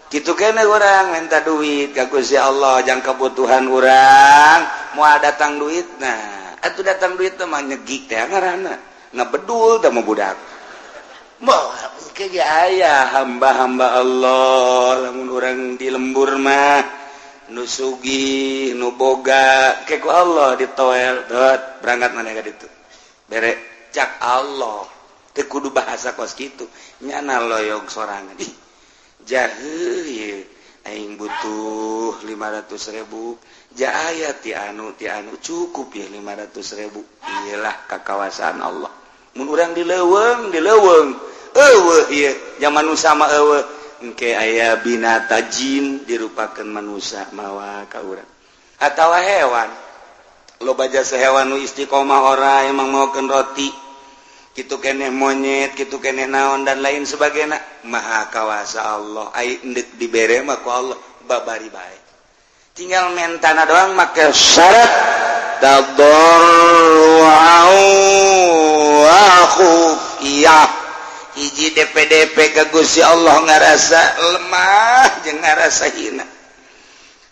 gitu kene orang minta duit ka Gusti Allah jang kebutuhan orang mau datang duit nah atuh datang duit mah nyegik teh ngaranna ngabedul teh mah budak moh ke aya hamba-hamba Allah lamun urang di lembur mah nu sugih nu boga ke ku Allah ditoel dot berangkat maneh ka ditu bere cak Allah teu kudu bahasa kos kitu nyana loyog sorangan ih jaheuh aing butuh 500.000 ja aya ti anu cukup ya 500.000 iyalah kakawasan Allah mun urang dileuweung eueuh ieu zaman nu sama eueuh engke aya binata jin dirupakeun manusia mawa ka urang atawa hewan loba jasa hewan nu istiqomah ora emang maokeun roti kitu keneh monyet kitu keneh naon dan lain sebagainya maha kawasa Allah ai endek dibere mah ku Allah babari bae tinggal mentana doang make syarat tadarru'u wa khufiyah hiji DP ka Gusti Allah ngarasa lemah jeung ngarasa hina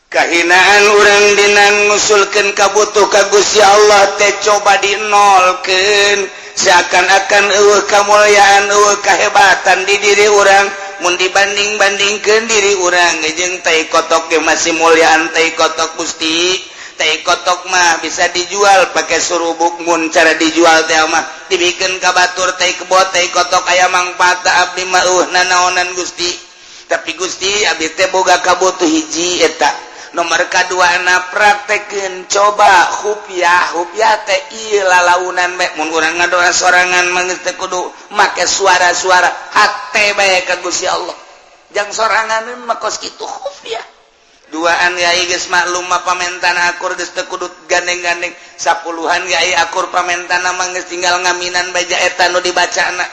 kahinaan urang dina ngusulkeun kabutuh ka Gusti Allah teh coba dinolkeun seakan-akan eueuh kamulyaan eueuh kahebatan di diri urang mun dibanding-bandingkeun diri urang jeung tai kotok ge masih mulyaan tai kotok Gusti tai kotok mah bisa dijual pakai surubuk mun cara dijual teh mah dibikeun ka batur tai kebot tai kotok aya mangpaatna abdi mah nanaonan Gusti tapi Gusti abdi teh boga kabutuh hiji eta nomor kadua na praktekeun coba hupyah teh ieu lalaunan bae mun urang ngadoa sorangan mah geus teu kudu make suara-suara hate bae ka Gusti Allah jang sorangan mah kos kitu hupyah duaan yai geus maklum mah pamentana akur geus teu kudu gandeng-gandeng sapuluhan yai akur pamentana mah geus tinggal ngaminan baja eta nu dibacana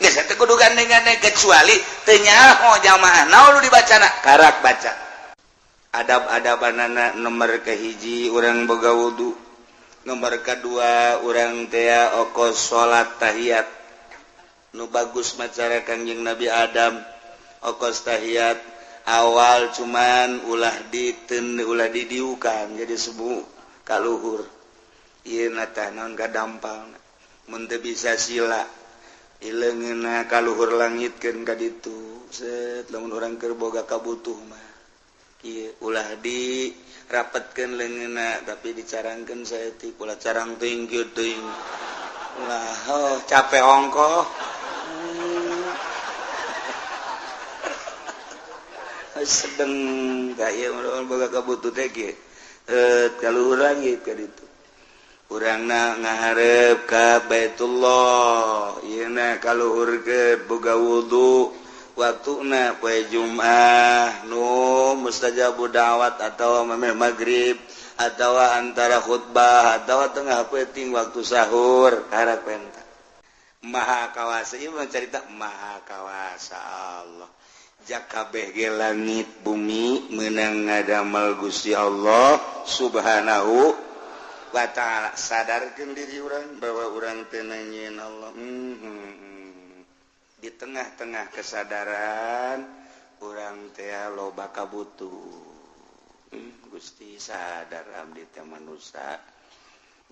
geus teu kudu gandeng-gandeng kecuali teu nyaho jamaah naon nu dibacana karak baca adab-adabanana nomor kahiji urang boga wudu nomor kedua urang teh okos salat tahiyat nu bagus macara Kangjeng Nabi Adam okos tahiyat awal cuman ulah didiukan jadi sebu kaluhur ieu tah naon gadampal mun teu bisa sila ileungeunna kaluhur langitkeun ka ditu set lamun urang keur boga kabutuh mah ulah dirapetkeun leungeunna tapi dicarangkeun saeutik ulah carang teuing kieu teuing ulah capek ongkoh sedeng kaya boga kabutuh teh ge kalau urang ieu ka ditu urangna ngaharep ka Baitullah ieuna kaluhurkeun boga wudu waktuna poe Jumat nu mustajabu da'wat atau memeh maghrib atau antara khutbah atau tengah peuting waktu sahur harap penta maha kawasa ieu carita maha kawasa Allah jak kabeh ge langit bumi meunang ngadamel Gusti Allah subhanahu wa ta'ala sadarkeun diri urang bahwa urang teh nanyeun Allah di tengah-tengah kesadaran urang teh loba kabutuh Gusti sadar abdi teh manusia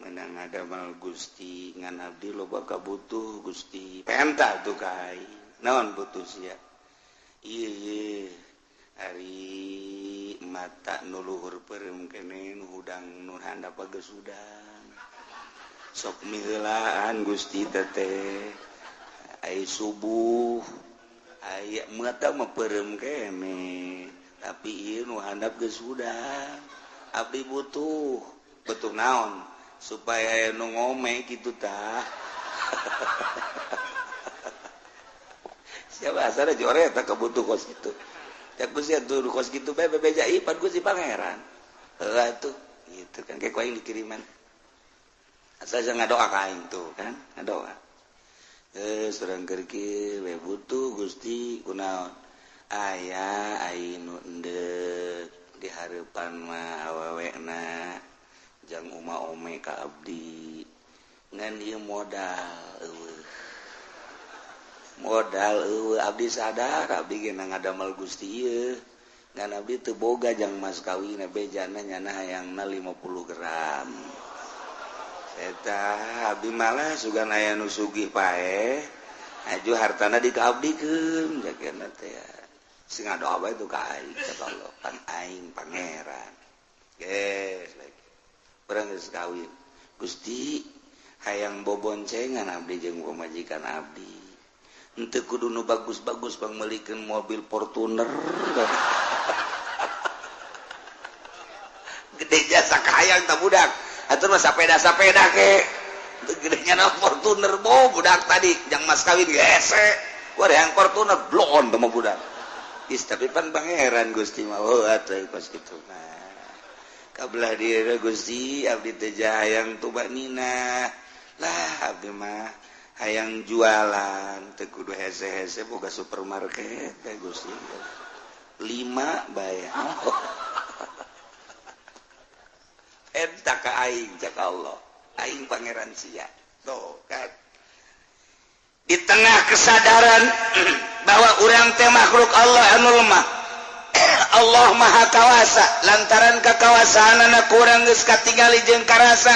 meunang ngadamal Gusti ngan abdi loba kabutuh Gusti penta tuh kai naon butuh sia ieu ari mata nu luhur peureum keneh nu hudang nu handap geus udang sok miheulaan Gusti teh ai subuh aya mata mah peureum kene tapi ieu nu handap geus udang abdi butuh naon supaya aya nu ngome kitu tah siapa asal jore eta kebutuh kos kitu cak Gusti atuh kos kitu bae bebeja ipan Gusti pangeran heuh atuh gitu kan kayak aing dikiriman asal ngadoa ka aing tuh kan ngadoa surang kerki we butuh Gusti kunaon aya ainu endek di hareupan mah awewena jang uma-ome ka abdi ngan ieu modal eueuh modal Abdi sadar Abdi ngadamel Gusti ngan Abdi teu boga jang mas kawin bejana nyana hayangna 50 gram eta Abdi malah sugan aya nu sugih pae aju hartana dikaabdikeun jakeuna teh sing ngadoa bae itu ka aing kata Allah pan aing pangeran geus urang geus kawin Gusti hayang boboncengan Abdi jeung pamajikan Abdi henteu kudu nu bagus-bagus pangmelikeun mobil Fortuner gede jasa kahayang tah budak atuh mah sapeda-sapeda ke gedenya na Fortuner budak tadi jang mas kawin gese gua yang Fortuner blon teh mah budak is tapi pan pangeran Gusti mah atuh pas kitu nah kabelah dia Gusti Abdi teh hayang tuba nina lah Abdi mah hayang jualan teu kudu hese-hese boga supermarket teh Gusti 5 bayar eta ka aing cak Allah aing pangeran sia tuh kan di tengah kesadaran bahwa urang teh makhluk Allah anu lemah Allah maha kawasa lantaran kakawasaanna kurang geus katingali jeung karasa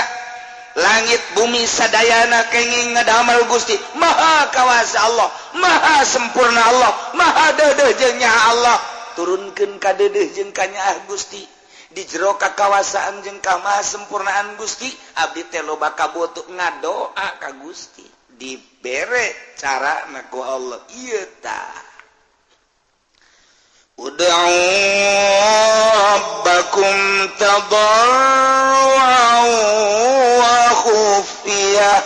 langit bumi sadayana kenging ngadamel Gusti maha kawasa Allah maha sempurna Allah maha deudeuh jeung nyaha Allah turunkeun ka deudeuh jeung ka nyaha Gusti di jero kakawasaan jeung kamaha sempurnaan Gusti abdi teh loba kabotu ngadoa ka Gusti dibere carana ku Allah ieu tah ud'u rabbakum tadarruan wa khufiyah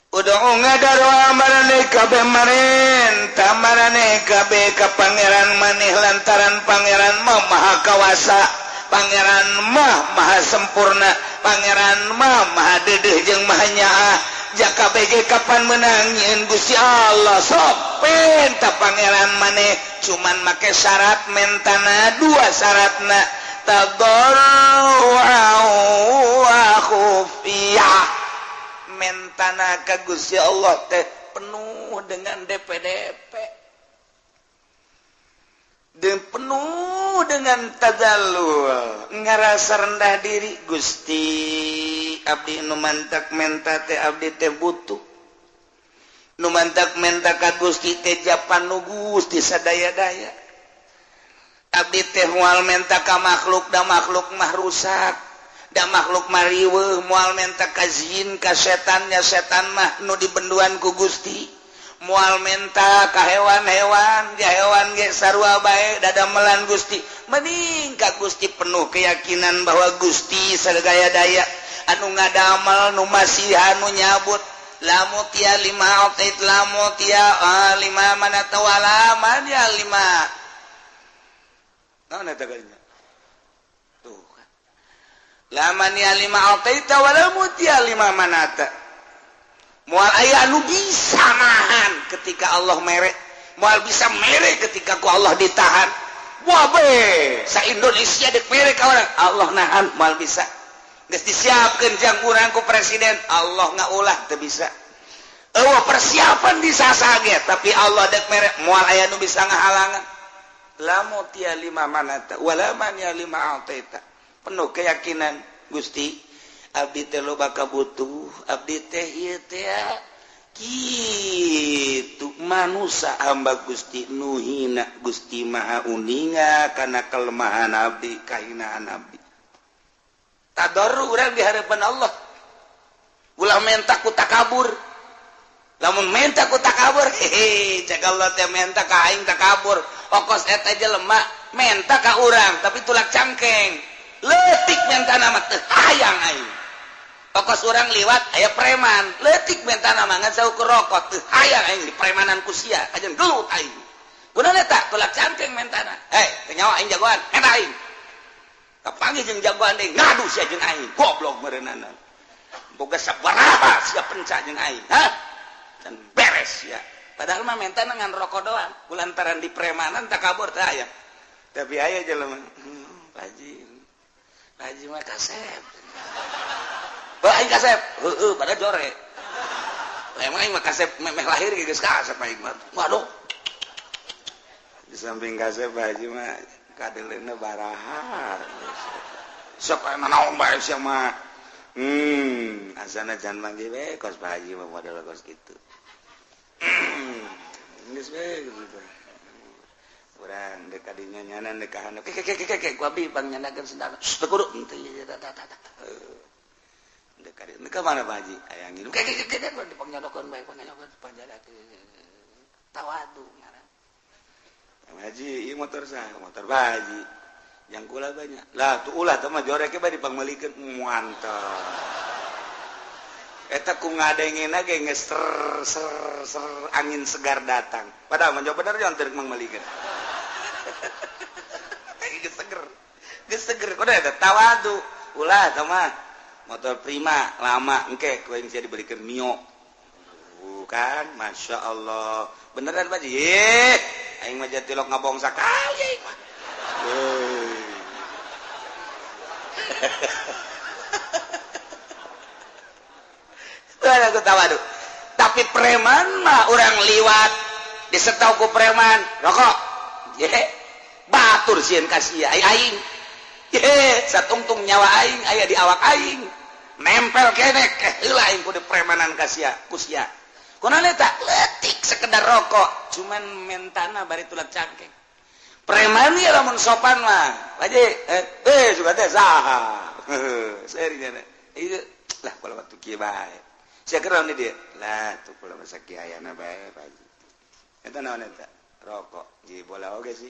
ud'u ngadaroa marane kabeh marentah marane kabeh ka pangeran maneh lantaran pangeran mah maha kawasa pangeran mah maha sempurna pangeran mah maha deudeuh jeung maha nyaah jaka BG kapan menang nyeun Gusti Allah sok pentah pangeran maneh cuman make syarat mentana dua syaratna tadarruan wa khufiyah mentana ka Gusti Allah teh penuh dengan DP dan penuh dengan tadallul ngarasa rendah diri Gusti abdi nu mantak menta teh abdi teh butuh nu mantak menta ka Gusti teh japan nu Gusti sadaya-daya abdi teh moal menta ka makhluk da makhluk mah rusak da makhluk mah riweuh moal menta ka jin ka setan nya setan mah nu dibenduan ku Gusti moal menta ka hewan-hewan ya hewan ge sarua bae dadamelan Gusti mending ka Gusti penuh keyakinan bahwa Gusti sadaya daya anu ngadamel nu masihan nu nyabut lamu tia 5 autait lamu tia 5 mana tawala man ya 5 naon eta kalinya tuh kan laman ya 5 autait wala mutia 5 manata moal aya anu bisa nahan ketika Allah mere moal bisa mere ketika ku Allah ditahan wabe sa Indonesia dek mere ka urang Allah nahan moal bisa geus disiapkeun jang urang ku presiden Allah ngaulah teu bisa eueuh persiapan disasage tapi Allah dek mere moal aya nu bisa ngahalangan lamu tia 5 manata wala man ya 5 ataita penuh keyakinan Gusti abdi teh loba kabutuh abdi teh ieu teh kitu manusia hamba Gusti nu hina Gusti maha uninga kana kelemahan abdi kahinaan abdi tadarru urang di harapan Allah ulah menta ku takabur lamun menta ku takabur cek Allah teh menta ka aing takabur okos eta jelema menta ka urang tapi tulak cangkeng leutik mentana mah teu hayang aing okos urang liwat aya preman leutik mentana mah ngan saukur rokok teu hayang aing di premanan ku sia ajeun gelut aing kunaon eta tulak cangkeng mentana teu nyawa aing jagoan eta aing kapanggih jeung jagoan deui ngadu sia jeung aing goblok meureunana boga sabaraha sia penca jeung aing dan beres ya padahal mah mentana ngan rokok doang kulantaran di premanan takabur teu hayang tapi aya jelema Haji mah kasep aing kasep pada jore emang aing mah kasep memeh lahir geus kasep aing mah. Waduh. Di samping kasep Haji mah kadeleuna baraha. Sok aya naon bae sia mah. Asana can manggih we kos Pak Haji mah model kos kitu. Geus we gitu. Urang dek kadinya nyanan dek kahana. Kek ku abi bang nyandakeun sendana. Teu kudu teu dek kadi. Ka mana Pak Haji? Aya ngilu. Kek dipangnyadakeun bae pangnyadakeun panjadakeun. Tawadu ngaran. Pak Haji, ieu motor saha? Motor Pak Haji. Yang kula banyak. Lah tuh ulah teh mah joreke bae dipangmelikeun mantap. Eta ku ngadengeuna ge geus ser angin segar datang. Padahal mah bener jangan teu mangmelikeun. Geus seger. Kudu eta tawadu. Ulah teh mah motor prima lama engke ku aing sia dibelikeun Mio. Bukan, Masya Allah. Beneran Pak Haji. Aing mah jatilok ngabong sakali aing mah. Aku tahu aduh. Tapi preman mah orang liwat disetau ku preman rokok. Ye, batur sieun kasih aing. Ye, satungtung nyawa aing aya di awak aing. Nempel kene heula aing ku di premanan kasih kusia. Kunaon eta? Leutik sekedar rokok, cuman mentana bari tulang cangkeng. Preman ya lamun sopan mah. Haji, suka teh saha. Serinya ieu lah kalau waktu kieu bae. Sia keur naon dia? Lah tuh kula masa kiayana bae Pak Haji. Eta naon eta? Rokok. Ji bola oge sih.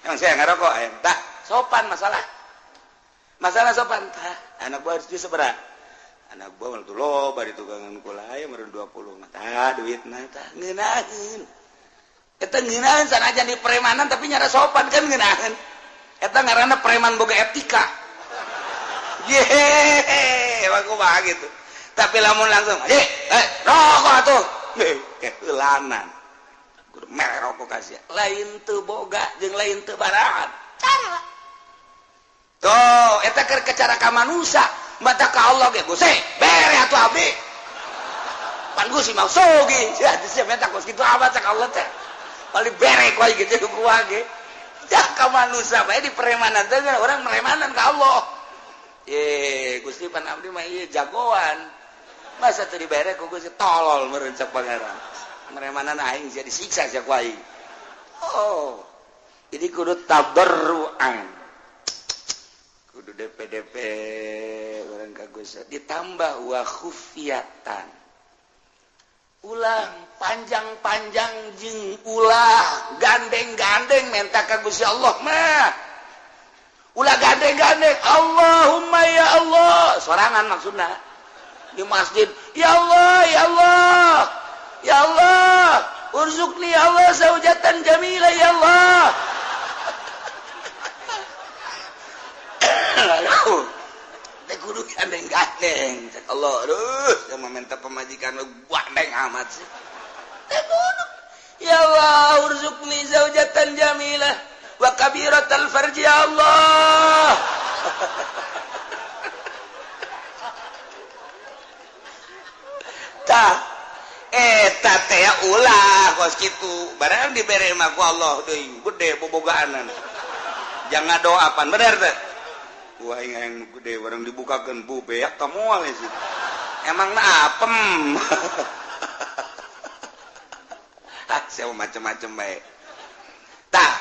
Emang saya ngarokok eta sopan masalah. Masalah sopan tah. Anak buah di sabaraha? Anak buah mah tuh loba di tugangan kula aya meureun 20 mah. Tah duitna tah ngeunaheun. Eta ngeunaheun sanajan di premanan tapi nyara sopan kan ngeunaheun. Eta ngaranna preman boga etika. Yehe, aku mah gitu. Tapi lamun langsung, rokok atuh. Keulanan. Kudu mere rokok kasih. Lain teu boga jeung lain teu barahan. Cara. Tuh, eta keur cara ka manusia, mata ka Allah ge Gusti, bere atuh abdi. Pan Gusti mau sogi, sia sia meta kos kitu apa cak Allah teh. Balik bere ku aya gitu ku ge. Jak ka manusia bae di premanan teh orang premanan ka Allah. Gusti pan abdi mah ieu jagoan. Masa teu dibere ku Gusti tolol meureun cak pangeran. Meremanan aing sia disiksa sia ku aing. Oh. Jadi kudu tabarruan. Kudu DP urang ka Gusti ditambah wa khufiyatan. Ulah panjang-panjang jeung ulah gandeng-gandeng menta ka Gusti Allah mah. Ulah gandeng-gandeng Allahumma ya Allah sorangan maksudna di masjid ya Allah ya Allah ya Allah urzuqni ya Allah zaujatan jamila ya Allah. Teh kudu gandeng-gandeng cek Allah aduh sama minta pemajikan lu gandeng amat sih. Teh kudu ya Allah urzuqni zaujatan jamilah wa kabiratal farji ya Allah. Tah eta teh ulah kos kitu barang dibere mah ku Allah deui gede bobogaanan. Jangan doapan bener teh. Wah yang gede barang dibukakeun bu beak ka moal sih. Emangna apem. Sia macam-macam bae. Tah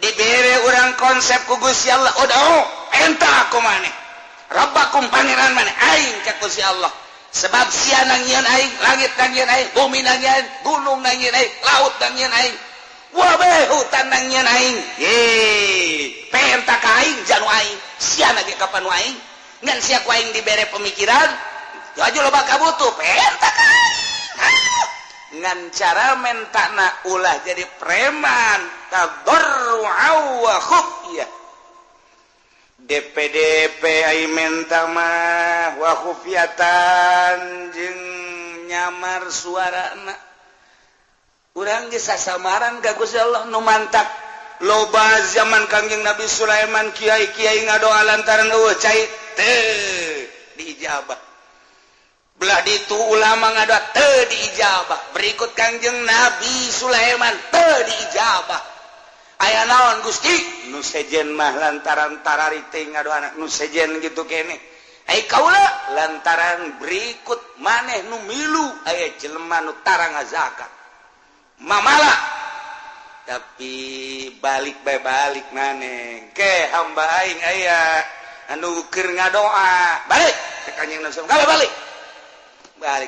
dibere urang konsep ku Gusti Allah udao enta ku maneh rabbakum pangeran maneh aing ka Gusti Allah sebab sia nangieun aing langit nangieun aing bumi nangieun gunung nangieun aing laut nangieun aing wabe hutan nangieun aing penta ka aing janu aing sia nage kapan aing ngan sia ku aing dibere pemikiran aju loba kabutuh penta ka aing ngan cara mentana ulah jadi preman tadarru'u wa khufyah DPDP ai menta mah wa khufyatan jeung nyamar suarana urang ge sasamaran ka Gusti Allah nu mantak loba zaman Kangjeng Nabi Sulaiman kiai-kiai ngadoa lantaran eueuh cai teu diijabah belah ditu ulama ngadoa teu diijabah berikut Kangjeng Nabi Sulaiman teu diijabah aya naon Gusti nu sejen mah lantaran tararite ngadoa nu sejen gitu kene ai kaula lantaran berikut maneh nu milu aya jelema nu tarang zakat mamala tapi balik bae balik maneh ke hamba aing aya anu keur ngadoa balik ke Kangjeng Nabi kalau balik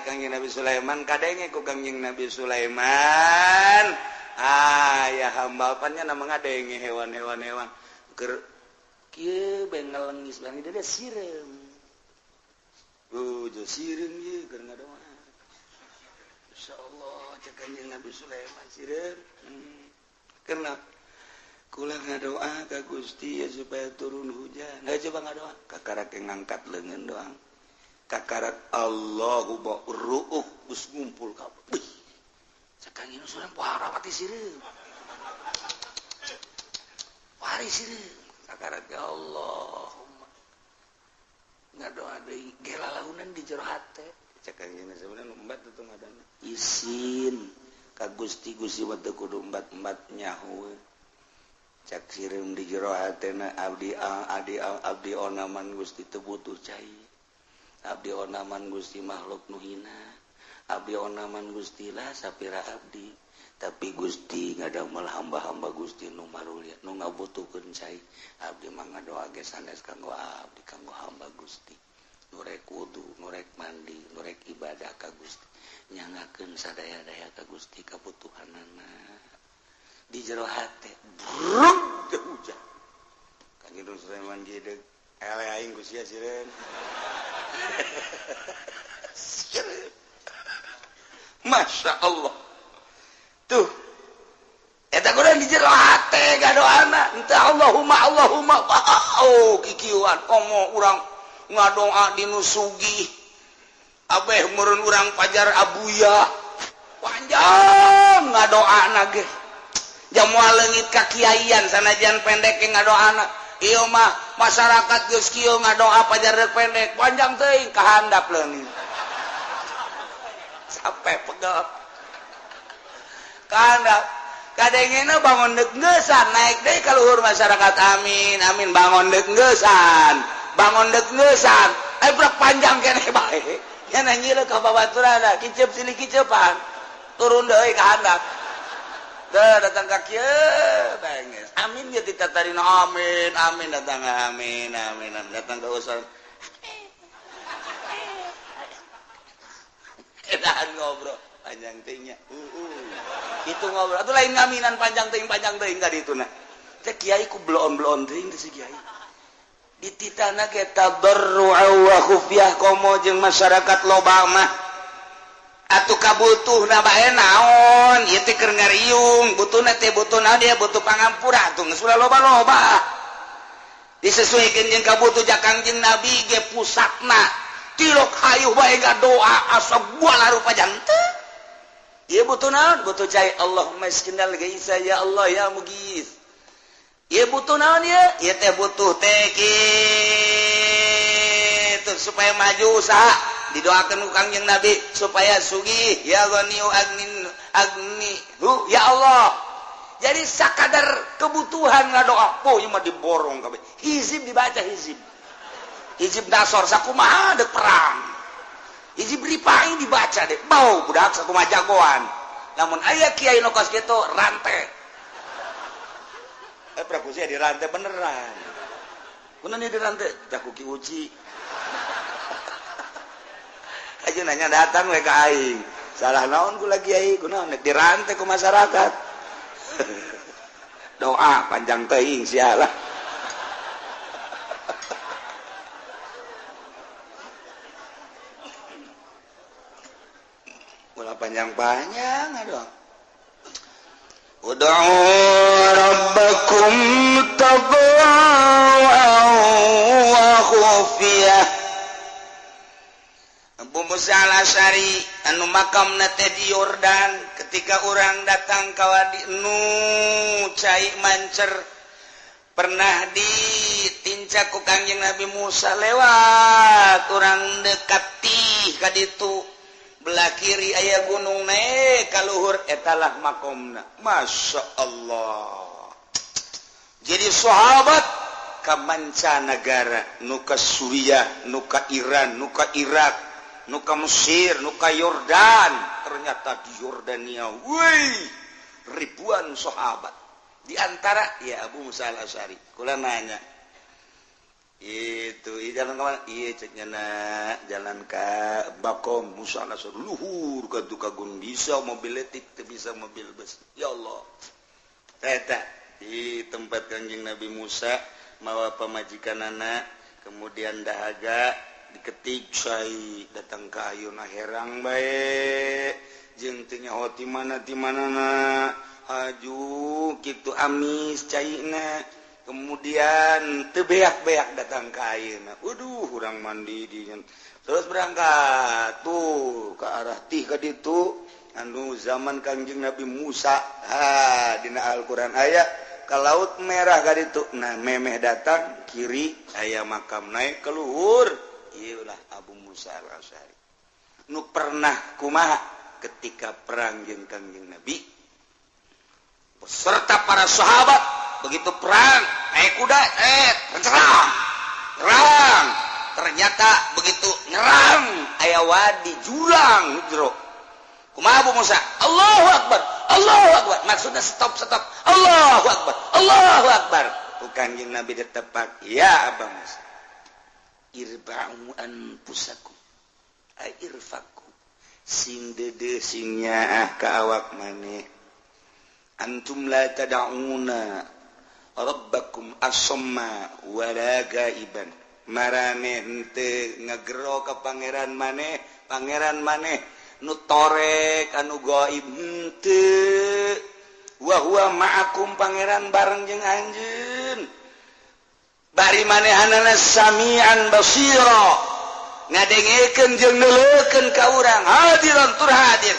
Kangjeng Nabi Sulaiman kadenge ku Kangjeng Nabi Sulaiman ya hamba apanya nama ngadenge hewan-hewan keur kieu bae ngalengis bang dia sirem jo sirem ye keur ngadoa insyaallah cek Kangjeng Nabi Sulaiman sirem kenapa kula ngadoa ka Gusti ya supaya turun hujan coba ngadoa kakarak ngangkat leungeun doang kakarak Allahu ru'uh geus ngumpul kabeh. Sakangin surang pohara pati sireum. Pari sireum. Kakarak ya Allahumma. Ngadoa deui ge lalaunan di jero hate. Sakangin sebenarnya umbat itu ngadana. Isin ka Gusti mah teu kudu umbat-umbat nyaho. Cak sireum di jero hatena abdi onaman Gusti teu butuh cai. Abdi onaman Gusti makhluk nuhina abdi onaman Gusti lah sapira abdi tapi Gusti ngadamel hamba-hamba Gusti nu marulia nu ngabutuhkeun cai abdi mah ngadoa ge sanes kanggo abdi kanggo hamba Gusti nu rek wudu nu rek mandi nu rek ibadah ka Gusti nyangakeun sadaya-daya ka Gusti kabutuhanana di jero hate bruk teu hujan Kangjeng Sulaiman gede ele aing Gusti sireun Masya Allah tuh eta kudu di jero hate gadoana entah Allahumma kikieuan komo urang ngadoa dinu sugih abeh meureun urang pajar abuya panjang ngadoana ge jamual leungit ka kiaian sanajan pendek ge ngadoana ieu mah masyarakat geus kieu ngadoa pajar rek pendek panjang teuing kahandap leungit sampai pegel kahandap kadengena bangun deuk ngeusan naik deui ka luhur masyarakat amin amin bangun deuk ngeusan brek panjang keneh bae nya nyileuk ka babaturanna kiceup sini kiceupan turun deui kahandap datang ka kieu benges amin ge ditatarina amin datang amin datang ka usul edan ngobrol panjang teuing nya itu ngobrol atuh lain ngaminan panjang teuing ka dituna teh kiai ku bloon teuing teh si kiai dititana ge tadarru'a wa khufyah komo jeung masyarakat loba mah atuh kabutuhna bae naon ieu teh keur ngariung butuhna teh butuh naon dia butuh pangampura atuh geus ulah loba-loba disesuaikeun jeung kabutuh Kangjeng Nabi ge pusatna tilok hayuh bae ngadoa asa buala rupa janteu ieu butuh naon butuh cai Allahumma isqinal ghaitsa ya Allah ya mughits ieu butuh naon ieu teh butuh teh kitu supaya maju usaha didoakan ku Kangjeng Nabi supaya sugih ya ghaniyu agnihu ya Allah jadi sakadar kebutuhan ngadoa ieu mah diborong kabeh hizib dibaca hizib dasor sakumaha deuk perang hizib ripai dibaca deh bau budak sakumaha jagoan lamun aya kiai nu kos kitu rantai prakusi di rantai beneran kunaon di rantai caku ki uci aja nanya datang we ka aing salah naon kula kiai kunaon dirantai ku masyarakat doa panjang teuing sialah ulah panjang-panjang aduh ud'u rabbakum tadarru'an wa khufyah Abu Musa al-Asy'ari anu makamna teh di Yordan ketika orang datang ka wadi nu cai mancer pernah ditincak ku Kangjeng Nabi Musa lewat orang dekat putih ka ditu belah kiri aya gunung kaluhur etalah makomna. Masya Allah. Jadi sahabat ka mancanagara nuka Suriah, nuka Iran, nuka Irak, nuka Mesir, nuka Yordan. Ternyata di Yordania ribuan sahabat. Di antara ya Abu Musa al-Asy'ari. Kula nanya, itu jalan kemana? Iya ceknya jalan ke Bakom Musa al-Asy'ari luhur ka gunung bisa mobil letik teu bisa mobil bus. Ya Allah. Eta di tempat Kanjeng Nabi Musa mawa pamajikanana kemudian dahaga diketik cai datang ka ayeuna herang bae jeung teu nyaho ti manana aju kitu amis caina kemudian tebeak-beak datang ke ayeuna. Waduh urang mandi di terus berangkat tuh ke arah tih ka ditu anu zaman Kanjeng Nabi Musa dina Al-Qur'an aya ka laut merah ka ditu. Nah memeh datang kiri aya makam naik ke luhur ieulah Abu Musa al-Asy'ari nu pernah kumaha ketika perang jeung Kanjeng Nabi beserta para sahabat begitu perang naik kuda nyerang ternyata begitu nyerang aya wadi jurang jero kumaha Abu Musa Allahu Akbar maksudnya stop Allahu Akbar tu Kanjeng Nabi ditepak ya Abu Musa irba'u anfusakum irfaku sing dede sing nyaah ka awak maneh antum la tad'una rabbakum as-samma wala gaiban marane henteu ngagero ka pangeran maneh nu torek anu gaib henteu wa huwa ma'akum pangeran bareng jeung anjeun bari manehanana samian basira ngadengekeun jeung neuleukeun ka urang hadiran tur hadir.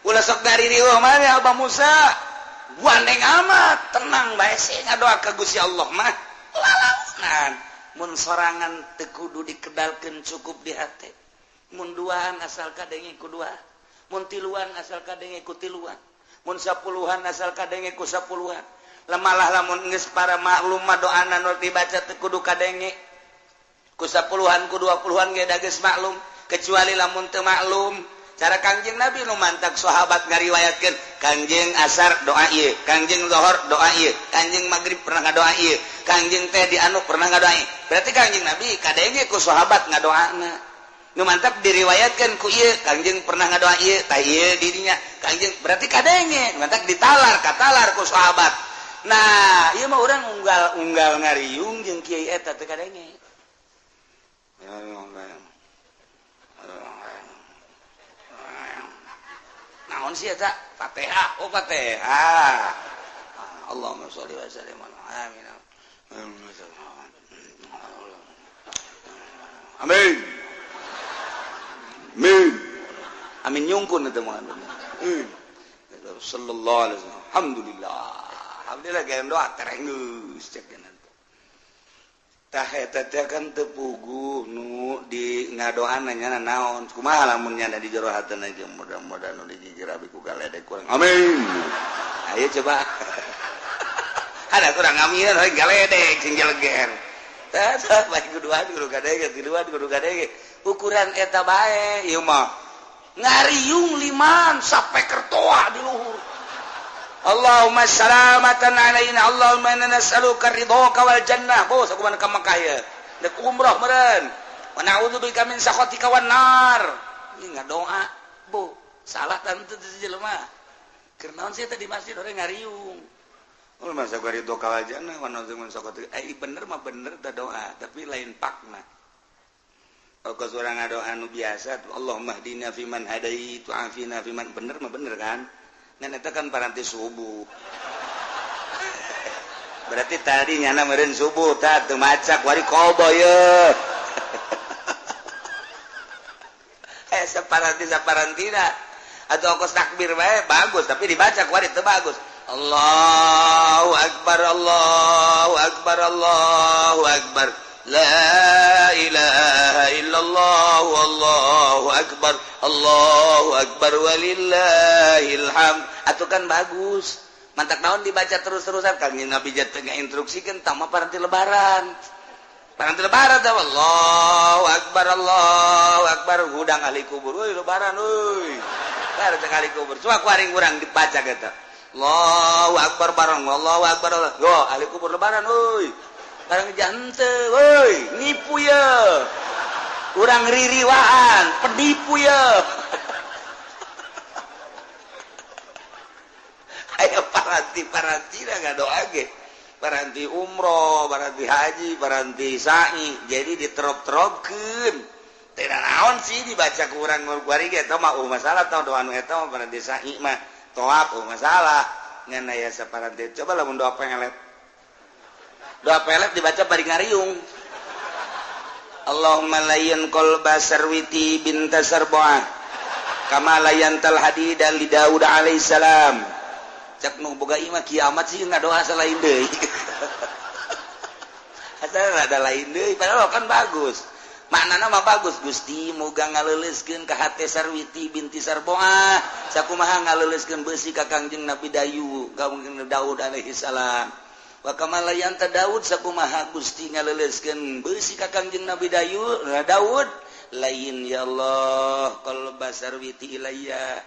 Ulah sok dari riweuh mah Abu Musa gandeng amat tenang bae sih ngadoa ka Gusti Allah mah lalaunan mun sorangan teu kudu dikedalkeun cukup di hate mun duaan asal kadenge ku dua mun tiluan asal kadenge ku tiluan mun sapuluhan asal kadenge ku sapuluhan lemalah lamun geus para maklum mah doana nu dibaca teu kudu kadenge ku sapuluhan ku 20-an ge da geus maklum kecuali lamun teu maklum. Cara Kangjeng Nabi nu mantak sahabat ngariwayatkeun Kangjeng asar doa ieu, Kangjeng zuhur doa ieu, Kangjeng maghrib pernah ngadoa ieu, Kangjeng teh di anu pernah ngadoa ieu. Berarti Kangjeng Nabi kadenge ku sahabat ngadoana. Nu mantak diriwayatkeun ku ieu, Kangjeng pernah ngadoa ieu, tah ieu dirinya Kangjeng berarti kadenge mantak ditalar katalar ku sahabat. Nah, ieu mah urang unggal ngariung jeung kiai eta teh kadenge. Ya Allah. Naon sih eta? Fatihah. Oh, Fatihah. Allahumma sholli wa sallim amin. Amin. Amin. Amin nyungkun eta mah. Sallallahu alaihi wasallam. Alhamdulillah. Alhamdulillah geus doa terenggeus cek kana. Tah eta teh kan teu puguh nu di ngadoana nya naon kumaha lamun nya di jero hatena ge mudah-mudahan nu dijijir abi ku galedek kurang amin ayo coba ada kurang amin we galedek sing jeleger tah bae kudu gadege ukuran eta bae ieu mah ngariung liman sampai kertoa di luhur Allahumma salamatan alaina Allahumma inna nas'aluka ridhaka wal jannah bos aku mana ka Makkah ya dek umrah meureun wa na'udzubika min sakhatika wan nar ieu ngadoa bo salah tante teh jelema keur naon sih teh di masjid orang ngariung ul masa ka ridhaka wal jannah wa na'udzubika min sakhatika bener mah bener teh doa tapi lain pakna kalau seorang ngadoa anu biasa Allahumma hdina fiman hadait wa afina fiman bener mah bener kan ngan eta kan paranti subuh. Berarti tadi nyana meureun subuh tah teu macak wari qobo yeuh. Saparantina atau kos takbir bae bagus tapi dibaca wari teu bagus. Allahu akbar Allahu akbar Allahu akbar. La ilaha illallah wallahu Allahu akbar walillahil hamd atuh kan bagus mantak naon dibaca terus-terusan kan Nabi jatuh instruksikan tama paranti lebaran tah Allahu akbar hudang ahli kubur euy lebaran euy bareng ahli kubur cuma kuaring urang dibaca eta Allahu akbar bareng Allahu akbar yo ahli kubur lebaran euy bareng janteu euy nipu ya urang ririwaan penipu ya aya paranti ngadoa ge paranti umroh paranti haji paranti sa'i jadi diterop-teropkeun teu naon sih dibaca ku urang kuari ge eta mah masalah tah doa nu eta mah paranti sa'i mah toap masalah ngan aya saparanti coba lamun doa pelet dibaca bari ngariung Allahumma layyan qalba sarwiti binta sarboah kama layyantal hadida li Daud alaihi salam cak nu boga imah kiamat sih ngadoa salain deui asal ada lain deui padahal kan bagus maknana mah bagus Gusti muga ngaleuleuskeun ka hate sarwiti binti sarboah sakumaha ngaleuleuskeun beusi ka Kangjeng Nabi Daud alaihi salam wa kamalayan ta Daud sakumaha Gusti ngaleuleuskeun beusi ka Kangjeng Nabi Daud lain ya Allah qalba sarwiti ilayya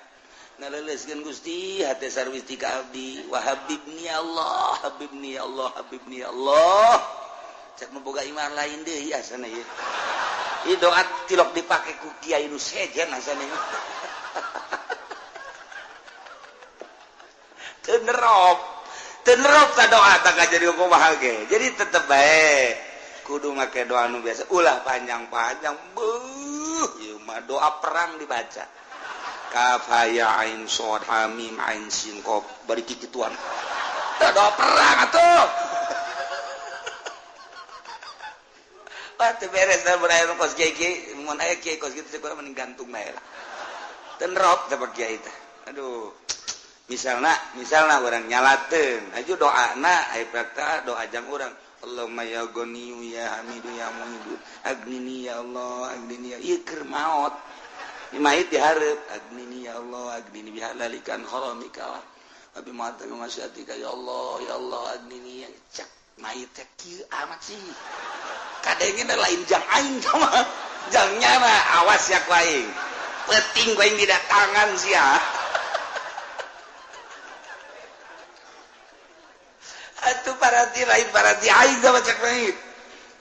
ngaleuleuskeun Gusti hate sarwiti ka abdi wa habibni Allah habibni Allah habibni Allah cek nu boga iman lain deui asana ieu ieu doa tilok dipake ku kiai nu sejen asana ieu teu nerop ta doa tak jadi kumaha ge jadi tetep bae kudu make doa nu biasa ulah panjang-panjang beuh ieu mah doa perang dibaca kaf ha ya ain shad ha mim ain sin qaf bari kikituan doa perang atuh teu beres da bener kos kiai mun aya kiai kos kitu teh mending gantung bae lah teu nerop da kiai teh aduh misalna orang nyalateun aju doana aya praktek doa jang urang Allahumma ya ghaniyu ya hamidu ya muhidu agnini ya Allah agnini ya ieu keur maot imait dihareup agnini ya Allah agnini bihalalikan haramika wa bi ma'ata masyatika ya Allah agnini ya cak mait teh kieu amat sih kadengna lain jang aing mah jang nyana awas ya ku aing penting ku aing didatangan sia atuh paranti lain paranti aing sama cek lain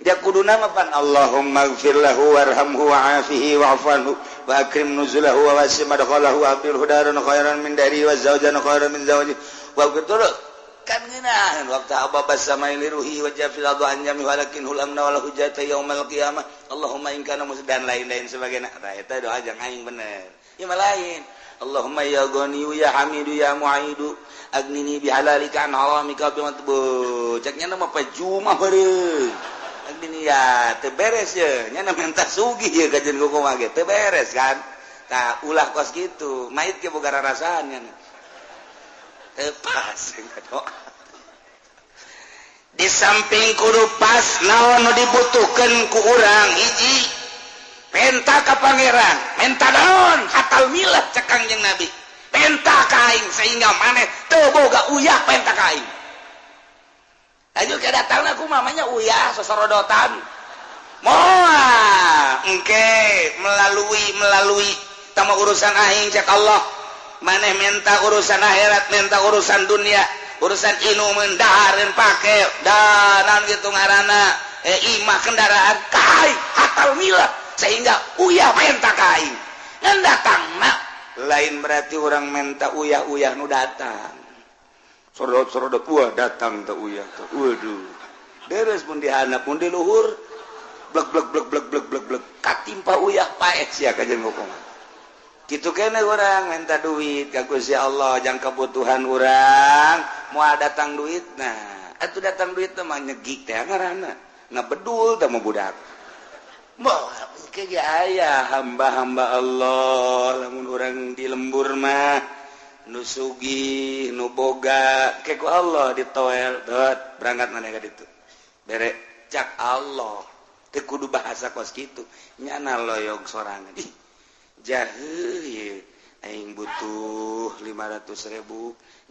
dia kuduna mah pan Allahumma ighfir lahu warhamhu wa'afihi wa'fu wa akrim nuzulahu wa wasi' madkhalahu wa abdil hudaran khairan min dari wa zawjan khairan min zawji wa betul kan ngeunaheun waqtu ababas samai liruhi wa jafil adu anjami walakin hulamna wal hujata yaumil qiyamah Allahumma in kana musdan lain-lain sebagainya eta doa jang aing bener ieu mah lain Allahumma ya ghaniyu ya hamidu ya mu'idu agnini bihalalika an haramika bi matbu ceknya nama pajumah beureung agnini ya teu beres ye nya na minta sugih ye kajen kumaha ge teu beres kan tah ulah kos kitu mait ge boga rarasaan nya teu pas doa di samping kudu pas naon nu dibutuhkeun ku urang hiji penta ka pangeran menta naon hatal milah cek Kangjeng Nabi penta kain sehingga maneh teu boga uyah penta kain aju kedatangna ku mamanya uyah sosorodotan moal engke melalui tama urusan aing cek Allah maneh minta urusan akhirat minta urusan dunia urusan inu mendahareun pake danan gitu ngaranna imah kendaraan kain hatal milah sehingga uyah penta kain ngan datangna lain berarti orang minta uyah-uyah nu datang sorodot wah datang teh uyah teh waduh beres pun dihandap pun di luhur blek katimpa uyah paeh sia kajen hukum kitu kene urang minta duit ka Gusti Allah jang kebutuhan urang moal datang duit nah atuh datang duit teh mah nyegik teh ngaranna ngabedul teh mah budak moal kaya aya hamba-hamba Allah lamun urang di lembur mah nu sugih nu boga keku Allah ditoel dot berangkat maneh ka ditu bere cak Allah teu kudu bahasa kos kitu nyana loyog sorangan ih jaing butuh 500.000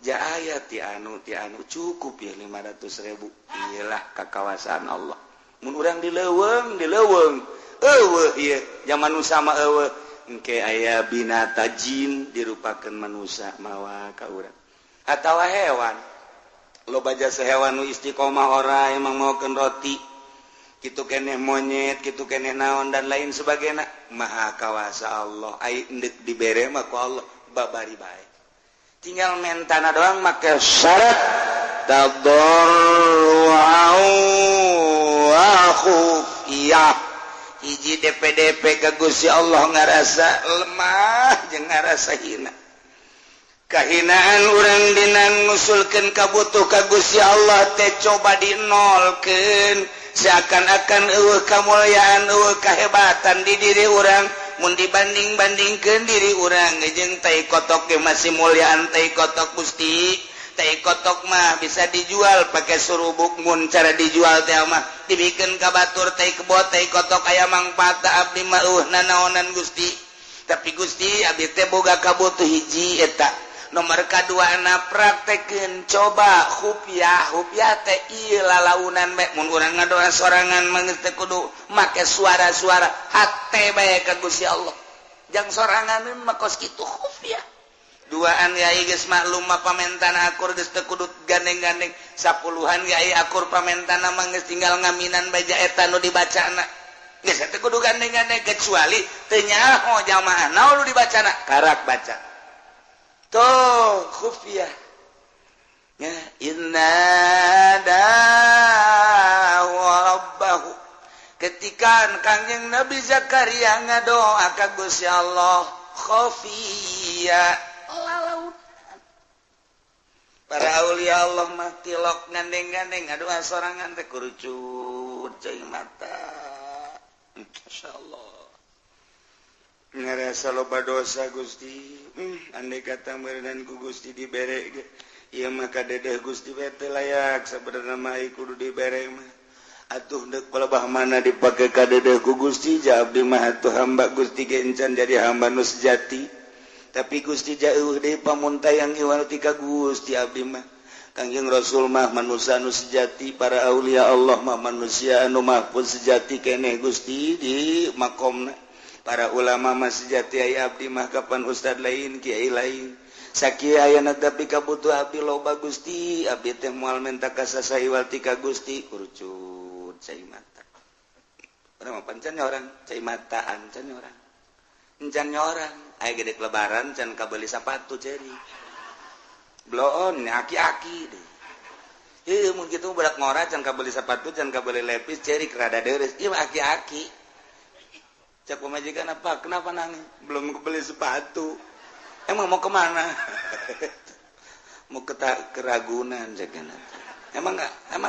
jaya anu cukup ya 500.000 iyalah kekawasan Allah orang dileweng zaman sama aya binatajin dirupakan manusia mawa kau atau hewan lo baca sehewan Istiqomah orang emang maukan roti gitu keeh monyet gitu keeh naon dan lain sebagai Maha kawasa Allah diberemaku Allah babari baik tinggal mentana doang maka syarat hiji DPDP kagusi Allah ngarasa lemah jeung ngarasa hina kahinaan urang dinan ngusulkeun kabutuh kagusi Allah teh coba dinolkeun seakan-akan eueuh kamulyaan eueuh kahebatan di diri urang mun dibanding-bandingkeun diri urang jeung tai kotok ge masih mulyaan tai kotok Gusti tai kotok mah bisa dijual pakai surubuk mun cara dijual teh mah dibikeun ka batur tai kebot tai kotok aya mangpaatna abdi mah nanaonan Gusti tapi Gusti abdi teh boga kabutuh hiji eta nomor kadua anak praktekeun coba hupiah teh ieu lalaunan bae mun urang ngadoa sorangan manggeus teh kudu make suara-suara hate bae ka Gusti Allah jang soranganeun mah kos kitu hupiah duaan yai geus maklum mah pamentana akur geus teu kudu gandeng-gandeng sapuluhan yai akur pamentana mah geus tinggal ngaminan baja eta nu dibacana geus teu kudu gandeng-gandeng kecuali teu nyaho jamaah naon nu dibacana karak baca khufiyah ya inna rabbahu ketika Kangjeng Nabi Zakaria ngadoa ka Gusti Allah khufiyah laut para aulia Allah mah tilok gandeng-gandeng ngadoa sorangan teh kurucut cai mata insyaallah ngarasa loba dosa Gusti andai kata merenang ku Gusti dibere ieu mah kadedeh Gusti we teh layak sabenerna mah kudu dibere mah atuh deuk pelebah mana dipake kadedeh ku Gusti ja abdi mah atuh hamba Gusti ge encan jadi hamba nu sejati tapi Gusti jauh deui pamuntayang ieu ti ka Gusti abdi mah Kangjeng Rasul mah manusia anu sejati para aulia Allah mah manusia anu mahpun sejati keneh Gusti di makomna para ulama mah sejati aya abdi mah kapan ustad lain kiai lain sakieu ayeuna tapi kabutuh abdi loba Gusti abdi teh moal menta ka sasaiwal ti ka Gusti kurucut cai mata urang mah pancan nyorang cai mataan can nyorang encan nyorang aya gede lebaran can kabeli sapatu ceri bloon aki-aki deh ieu mun kitu budak ngora can kabeli sapatu can kabeli lepis ceri kerada deres ieu aki-aki cak pemajikan apa? Kenapa nangis? Belum kebeli sepatu. Emang mau kemana? Mau ke Ragunan caknya. Emang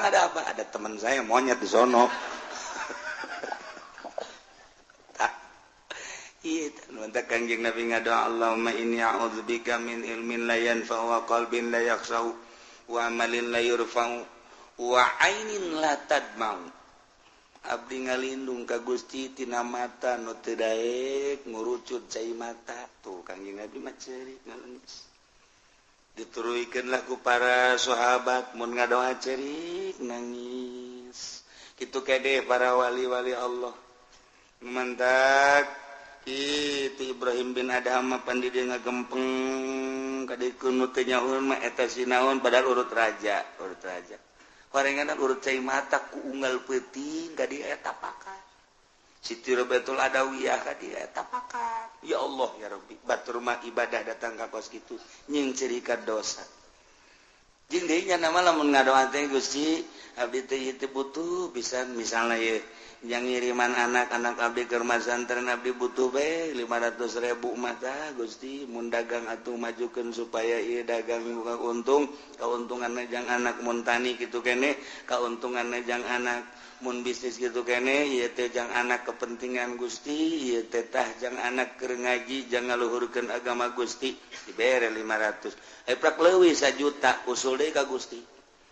ada apa? Ada teman saya monyet di sono. Iya, nuntut Kangjeng Nabi ngadoa Allahumma inni a'udzubika min ilmin la yanfa'u wa qalbin la yakhsha'u wa amalin la yurfa'u wa ainin la tadma'u. Abdi ngalindung ka Gusti tina mata nu teu daek ngurucut cai mata tuh Kangjeng Nabi mah ceurik ngalengis dituruykeunlah ku para sahabat mun ngadoa ceurik nangis kitu kede para wali-wali Allah mantak itu Ibrahim bin Adham pan di dieu ngagempeng kadikeun nu teu nyahoeun mah eta sinaon padahal urut raja Parenganan urut cai mata ku unggal peuting ka dieu eta pakat. Siti Robatul Adawiyah ka dieu eta pakat. Ya Allah ya Rabbi, batur mah ibadah datang ka kos kitu nying cerikat dosa. Jeung deui nya nama lamun ngadoa teh Gusti, abdi teh butuh pisan misalna ye yang ngiriman anak-anak abdi keur masantren abdi butuh bae 500.000 mah tah Gusti mun dagang atuh majukeun supaya ieu dagang buka untung kauntunganna jang anak mun tani kitu keneh kauntunganna jang anak mun bisnis kitu keneh ieu teh jang anak kepentingan Gusti ieu teh tah jang anak keur ngaji jang ngaluhurkeun agama Gusti dibere 500 prak leuwih 1 juta usul deui ka Gusti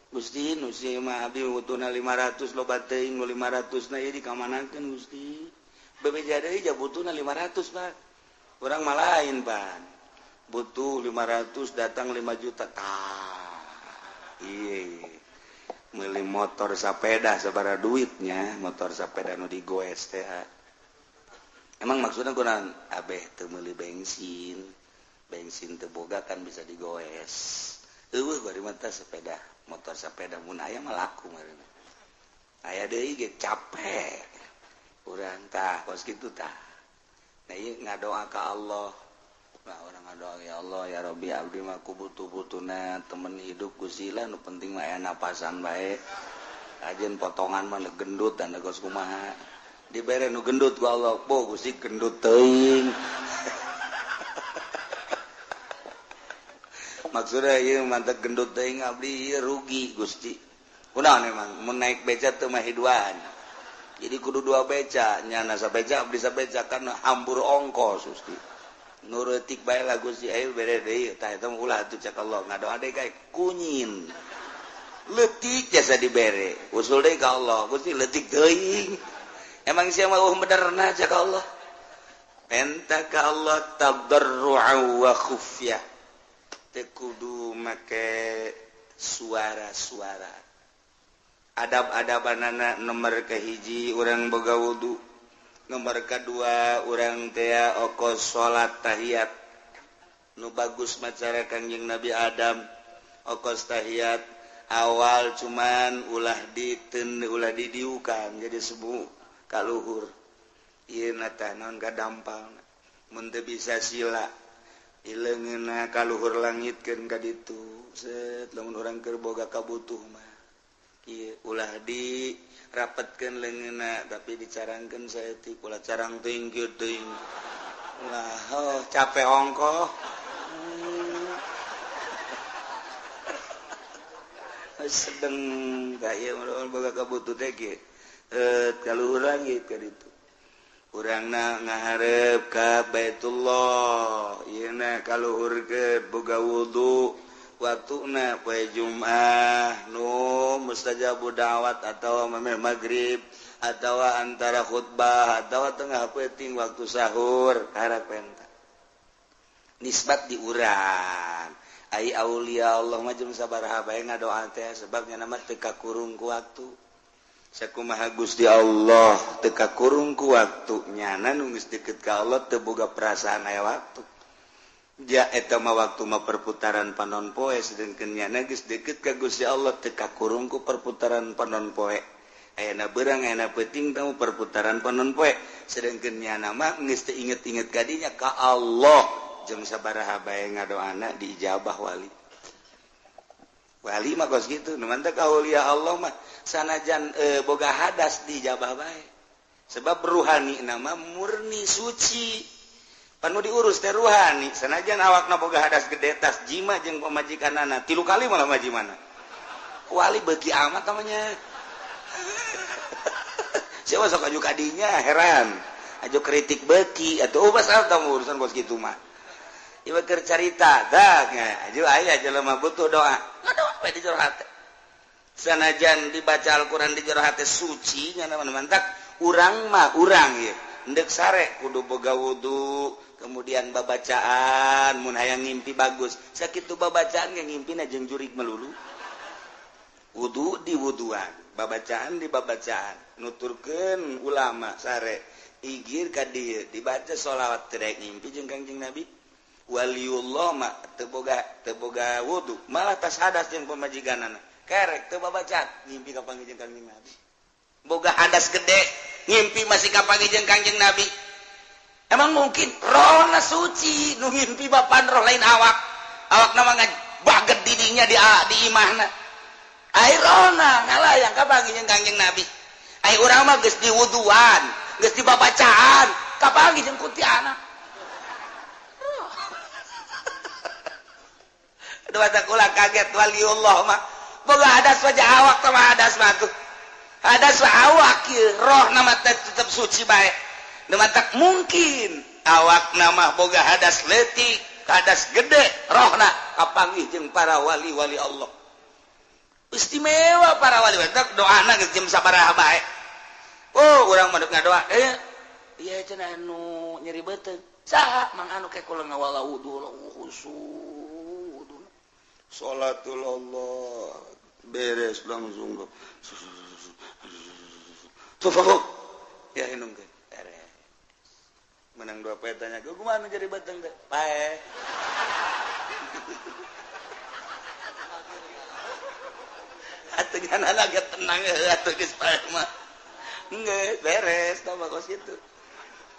Gusti nu si mah abdi butuhna 500 loba teuing nu 500 na ieu dikamanakeun Gusti bebeja deui ja butuhna 500 Pak orang malain pan butuh 500 datang 5 juta beli motor sepeda sabara duitnya motor sepeda nu digoes teh emang maksudnya kurang abeh teu meuli bensin teboga kan bisa digoes bari mata sepeda motor sepeda mun aya mah laku meureun aya deui ge capek urang tah kos kitu tah nah ieu ngadoa ka Allah nah orang ngadoa ya Allah ya Rabbi abdi mah kubutuh-butuhna temen hidup kusila nu penting mah aya napasan bae ajeun potongan mah gendut dan geus kumaha dibere nu gendut ku Allah po Gusti gendut teuing maksudnya ieu mantep gendut teuing abdi ieu rugi Gusti kunaon emang mun naik beca teu mah hiduan jadi kudu 2 beca nyana sabeca abdi sabeca kan hambur ongkos Gusti nurutik bae lah Gusti ayo bere deui tah eta ulah atuh cak Allah ngadoa deui kae kunyin leutik jasa dibere usul deui ka Allah Gusti leutik teuing emang sia mah benerna cak Allah enta ka Allah tadarru'an wa khufyah teu kudu make suara-suara adab-adabanana nomor kahiji urang boga wudu nomor kedua urang teh okos salat tahiyat nu bagus macara Kangjeng Nabi Adam okos tahiyat awal cuman ulah didiukan jadi sebu kaluhur ieu tah naon gadampal mun teu bisa sila ileungeunna kaluhur langitkeun ka ditu set lamun urang keur boga kabutuh mah ieu ulah di rapetkeun leungeunna tapi dicarangkeun saeutik ulah carang teuing kieu teuing ulah capek ongkoh sedeng ka ieu boga kabutuh teh ge kaluhur langit ka ditu urangna ngaharep ka Baitullah ieuna kaluhurkeun boga wudu waktuna poe Jumat nu mustajabu da'wat atawa mameh maghrib atawa antara khutbah atawa tengah peuting waktu sahur harap penta nisbat di urang ai aulia Allah mah jeung sabaraha bae ngadoa teh sebabnya nama teu kakurung ku waktu sakumaha Gusti Allah teu kakurung ku waktu nyana nu geus deukeut ka Allah teu boga perasaan aya waktu ja eta mah waktu mah perputaran panon poe sedengkeun nyana geus deukeut ka Gusti Allah teu kakurung ku perputaran panon poe ayana beurang ayana peuting tamu perputaran panon poe sedengkeun nyana mah geus teu inget-inget ka dinya ka Allah jeung sabaraha bae ngadoana diijabah wali mah kos kitu nu mantep aulia Allah mah sanajan boga hadas dijabah bae sebab ruhani nama murni suci panu diurus teh ruhani sanajan awakna boga hadas gede tas jima jeung pamajikanana 3 kali malah majimana wali beuki amat namanya siapa sok aju kadinya heran aju kritik beuki atuh pasal tamu urusan kos kitu mah ieu keur carita dah aju aya jelema butuh doa ngadoa bae di jero hate sanajan dibaca Al-Quran di jero hate suci nya mantak urang mah urang ieu endek sare kudu boga wudu kemudian babacaan mun hayang ngimpi bagus sakitu babacaan ge ngimpina jeung jurig melulu wudu di wuduan babacaan di babacaan nuturkeun ulama sare igir ka dieu dibaca sholawat terek ngimpi jeung Kangjeng Nabi waliullah mah teu boga wudu malah tas hadas jeung pamajikanana kerek teu babacaan ngimpi ka panggih jeung Kangjeng Nabi boga hadas gede ngimpi masih ka panggih jeung Kangjeng Nabi emang mungkin rohna suci nu ngimpi bapan roh lain awak nama baget didinya di imahna ai rohna ngalayang ka panggih jeung Kangjeng Nabi ai urang mah geus diwuduan geus dibabacaan ka panggih jeung kuntilanak dua takula kaget waliullah mah boga hadas wajah awak sama hadas mah tuh hadas awak kieu roh nama tetep suci bae nu tak mungkin awak nama boga hadas leutik hadas gede rohna kapanggih jeung para wali-wali Allah istimewa para wali tak doana geus jam sabaraha bae oh urang mah ngadoa ieu cenah nu nyeri beuteung manganu kayak kula ngawala wudu khusyuk sholatul Allah beres langsung tuh ya inung ke beres menang 2 petanya gue kemana jadi batang teh pae atuh agak tenang atuh geus pae mah nggak beres tau kos itu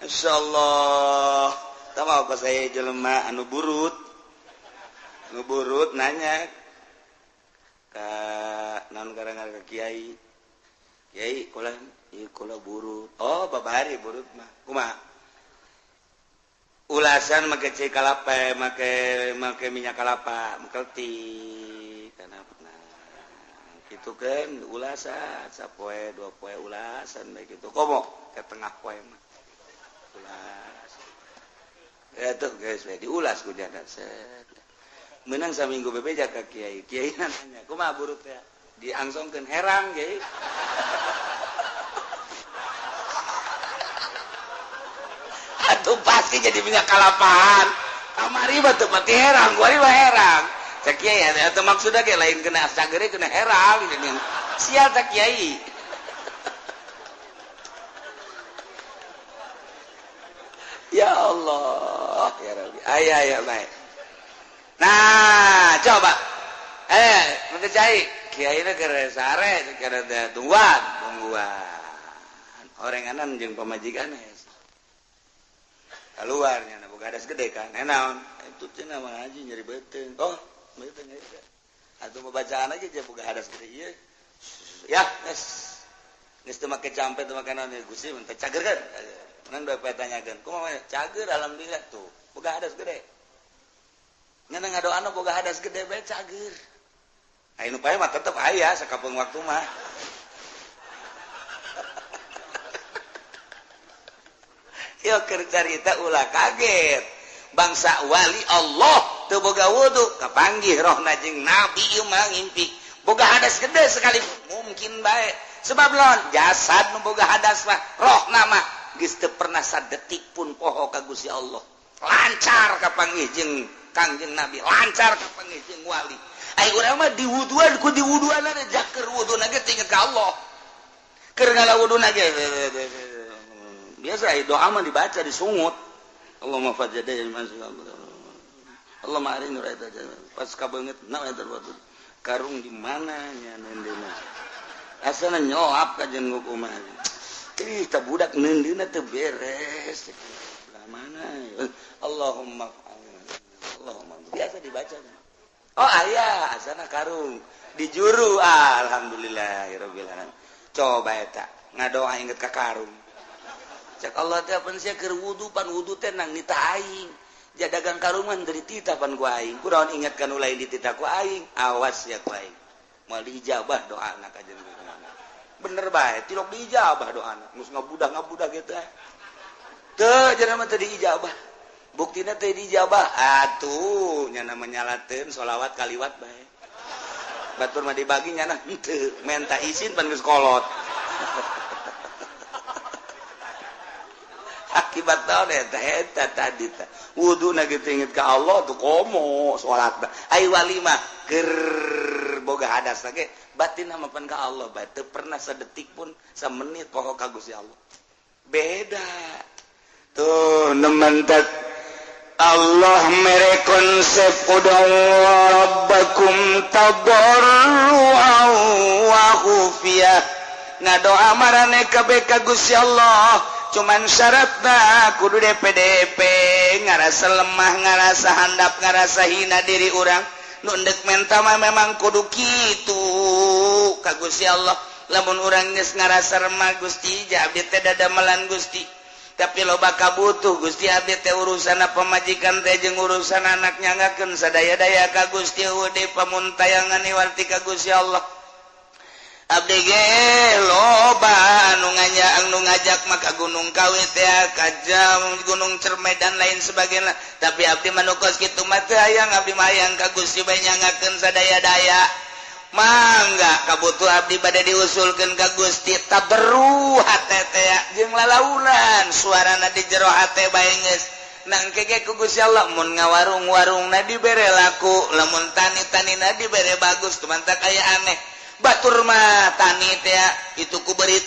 insyaallah tau kos saya jelema anu burut nanya ka naon garang-garang ka kiai kula ieu kula burut oh babari burut mah kumaha ulasan make cai kalapa make minyak kalapa mekelti kana gitu kan ulasan sapoe 2 poe ulasan baik itu komo ke tengah poe mah ulas eta guys diulas ku jadat set menang saminggu bebeja ka kiai nanya kumaha burut teh diangsongkeun herang kiai atuh pasti jadi minyak kalapahan kamari mah teu pati herang gua mah herang cak kiai atuh maksudna ge lain kena sagere kena herang gini sial cak kiai ya Allah ya Rabbi aya baik nah coba nanti cai kiai na keur sare keur tungguan orenganan jeung pamajikan keluarnya boga hadas gede kan naon itu cenah mah ngaji nyeri beuteung oh beuteung nyeri atuh bacaan aja je boga hadas gede ieu ya geus teu make campe teu make naon Gusti mun teh cagerkeun nang da petanyakeun kumaha cager alhamdulillah tuh boga hadas gede nya ngadoana boga hadas gede bae cager anu pae mah tetep aya sakapeung waktu mah yo keur carita ulah kaget bangsa wali Allah teu boga wudu kapanggih rohna jeung nabi ieu mah ngimpi boga hadas gede sekali mungkin bae sebab lawan jasad nu boga hadas mah rohna mah geus teu pernah sadetik pun poho ka Gusti Allah lancar kapanggih jeung Kangjeng Nabi lancar kapanggih jeung wali ai urang mah diwuduan ku diwuduan ada jaker wuduna ge teu inget ka Allah keur ngalawuduna ge biasa doa mah dibaca disungut Allahumma fajjada Allah mari nur eta pas kabeungeut na eta waktu karung di mana nya nendena asana nyoap ka jeung kumaha ih ta budak nendeuna teu beres lah mana Allahumma biasa dibaca oh aya asana karung di juru alhamdulillahirabbil alamin coba eta ngadoa inget ka karung cak Allah teh pan sia keur wudu pan wudu teh nang nita aing jadagang karungan dari tita pan ku aing kunaon ingatkan ulah di tita ku aing awas ya ku aing moal diijabah doana ka jeung bener bae tilok diijabah doana mus ngabudah gitu teu jangan mah teu diijabah buktina teu diijabah atuh nya menyalateun sholawat kaliwat bae batur mah dibagi nya henteu menta izin pan geus kolot akibat tahu eta tadi wuduna gitu inget ka Allah tuh komo salat ai wali mah keur boga hadas ge batin hamapan ka Allah bae teu pernah sadetik pun samenit poho ka Gusti Allah beda tuh nementet Allah mere konsep udang rabbakum tadarruan wa khufiyah ngadoa marane kabeh ka Gusti Allah cuman syaratna kudu DPDP ngarasa lemah ngarasa handap ngarasa hina diri orang nu endek menta mah memang kudu kitu ka Gusti Allah lamun urang geus ngarasa remah Gusti ja abdi teh dadamelan Gusti tapi loba kabutuh Gusti abdi teh urusana pamajikan teh jeung urusan anak nyangakeun sadaya-daya ka Gusti ude pamuntayangan iwarti ka Gusti Allah abdi ge loba anu ngajak maka gunung kawit ya kajam gunung cermai dan lain sebagainya tapi abdi manukos kitu mah teu hayang abdi mah hayang ka Gusti bae nyangakeun sadaya-daya mangga kabutuh abdi bade diusulkeun ka Gusti taberu hate teh jeung lalaunan suarana di jero hate bae geus nangkeke ku Gusti Allah mun ngawarung-warung na dibere laku lamun tani-tani na dibere bagus cuman tak aya aneh batur mah tani teh itu kuberit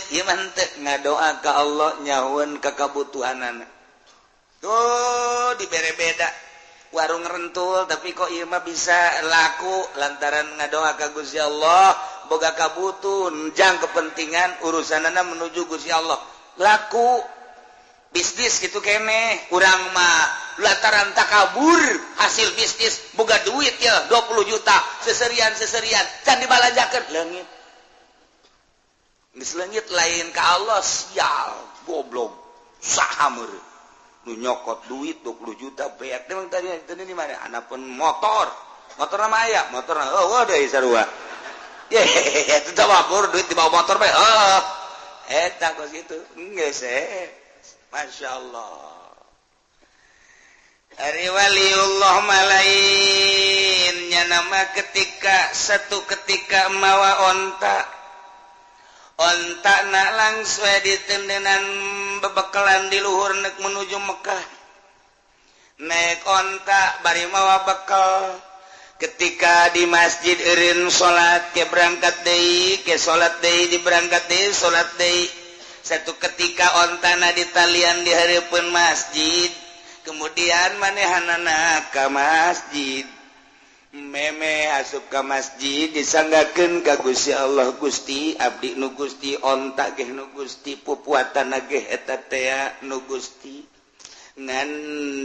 ieu mah henteu ngadoa ka Allah nyahoeun ka kabutuhanana tuh dibere beda warung rentul tapi kok ieu mah bisa laku lantaran ngadoa ka Gusti Allah boga kabutun jang kepentingan urusanana menuju Gusti Allah laku bisnis gitu kene urang mah lantaran takabur hasil bisnis boga duit ya 20 juta seserian can dibalajakeun leungit geus leungit lain ka Allah sial goblok saha meureun nu nyokot duit 20 juta beak memang tadi di mana anapun motor mah aya motor deui sarua ye itu tabur duit di bawah motor bae eta kos kitu geus Masya Allah Ari waliullah malainnya nama satu ketika mawa onta nak langsung ditendenan bebekalan di luhur nek menuju Mekah nek onta bari mawa bekal ketika di masjid eureun salat ke berangkat deui ke salat deui di berangkat deui salat deui satu ketika ontana di talian di hareupeun masjid kemudian manehanana ka masjid meme asup ka masjid disanggakeun ka Gusti Allah Gusti abdi nu Gusti onta ge nu Gusti pupuatana ge eta teh nu Gusti ngan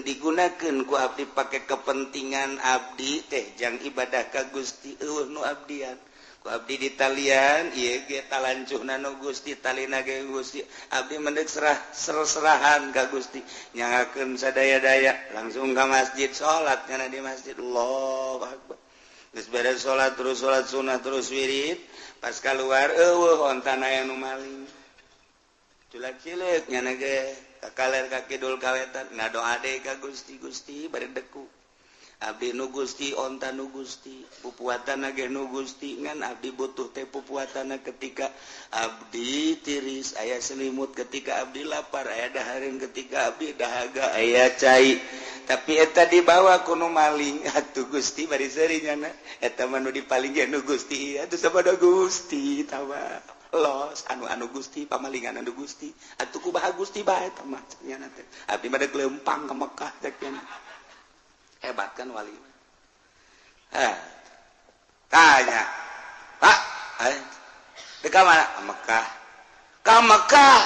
digunakeun ku abdi pake kepentingan abdi teh jang ibadah ka Gusti nu abdian abdi di talian ieu ge talancuhna nu Gusti talina ge Gusti abdi mendek serahan ka Gusti nyangakeun sadaya-daya langsung ka masjid salat kana di masjid Allahu Akbar geus beres salat terus salat sunah terus wirid pas keluar eueuh ontana aya nu maling culak-cileuk nyana ge kakaler ka kidul kawetan ngadoa deui ka Gusti bari deku abdi nu Gusti onta nu Gusti pupuatana ge nu Gusti ngan abdi butuh teh pupuatana ketika abdi tiris aya selimut ketika abdi lapar aya dahareun ketika abdi dahaga aya cai tapi eta dibawa ku nu maling atuh Gusti bari seurinyana eta mah nu dipaling ge nu Gusti atuh sabada Gusti tawa los anu Gusti pamalingan anu Gusti atuh kumaha Gusti bae eta mah nyana teh abdi mah lempang ka Mekah cek hebat kan wali tanya Pak deka mana Mekah ka Mekah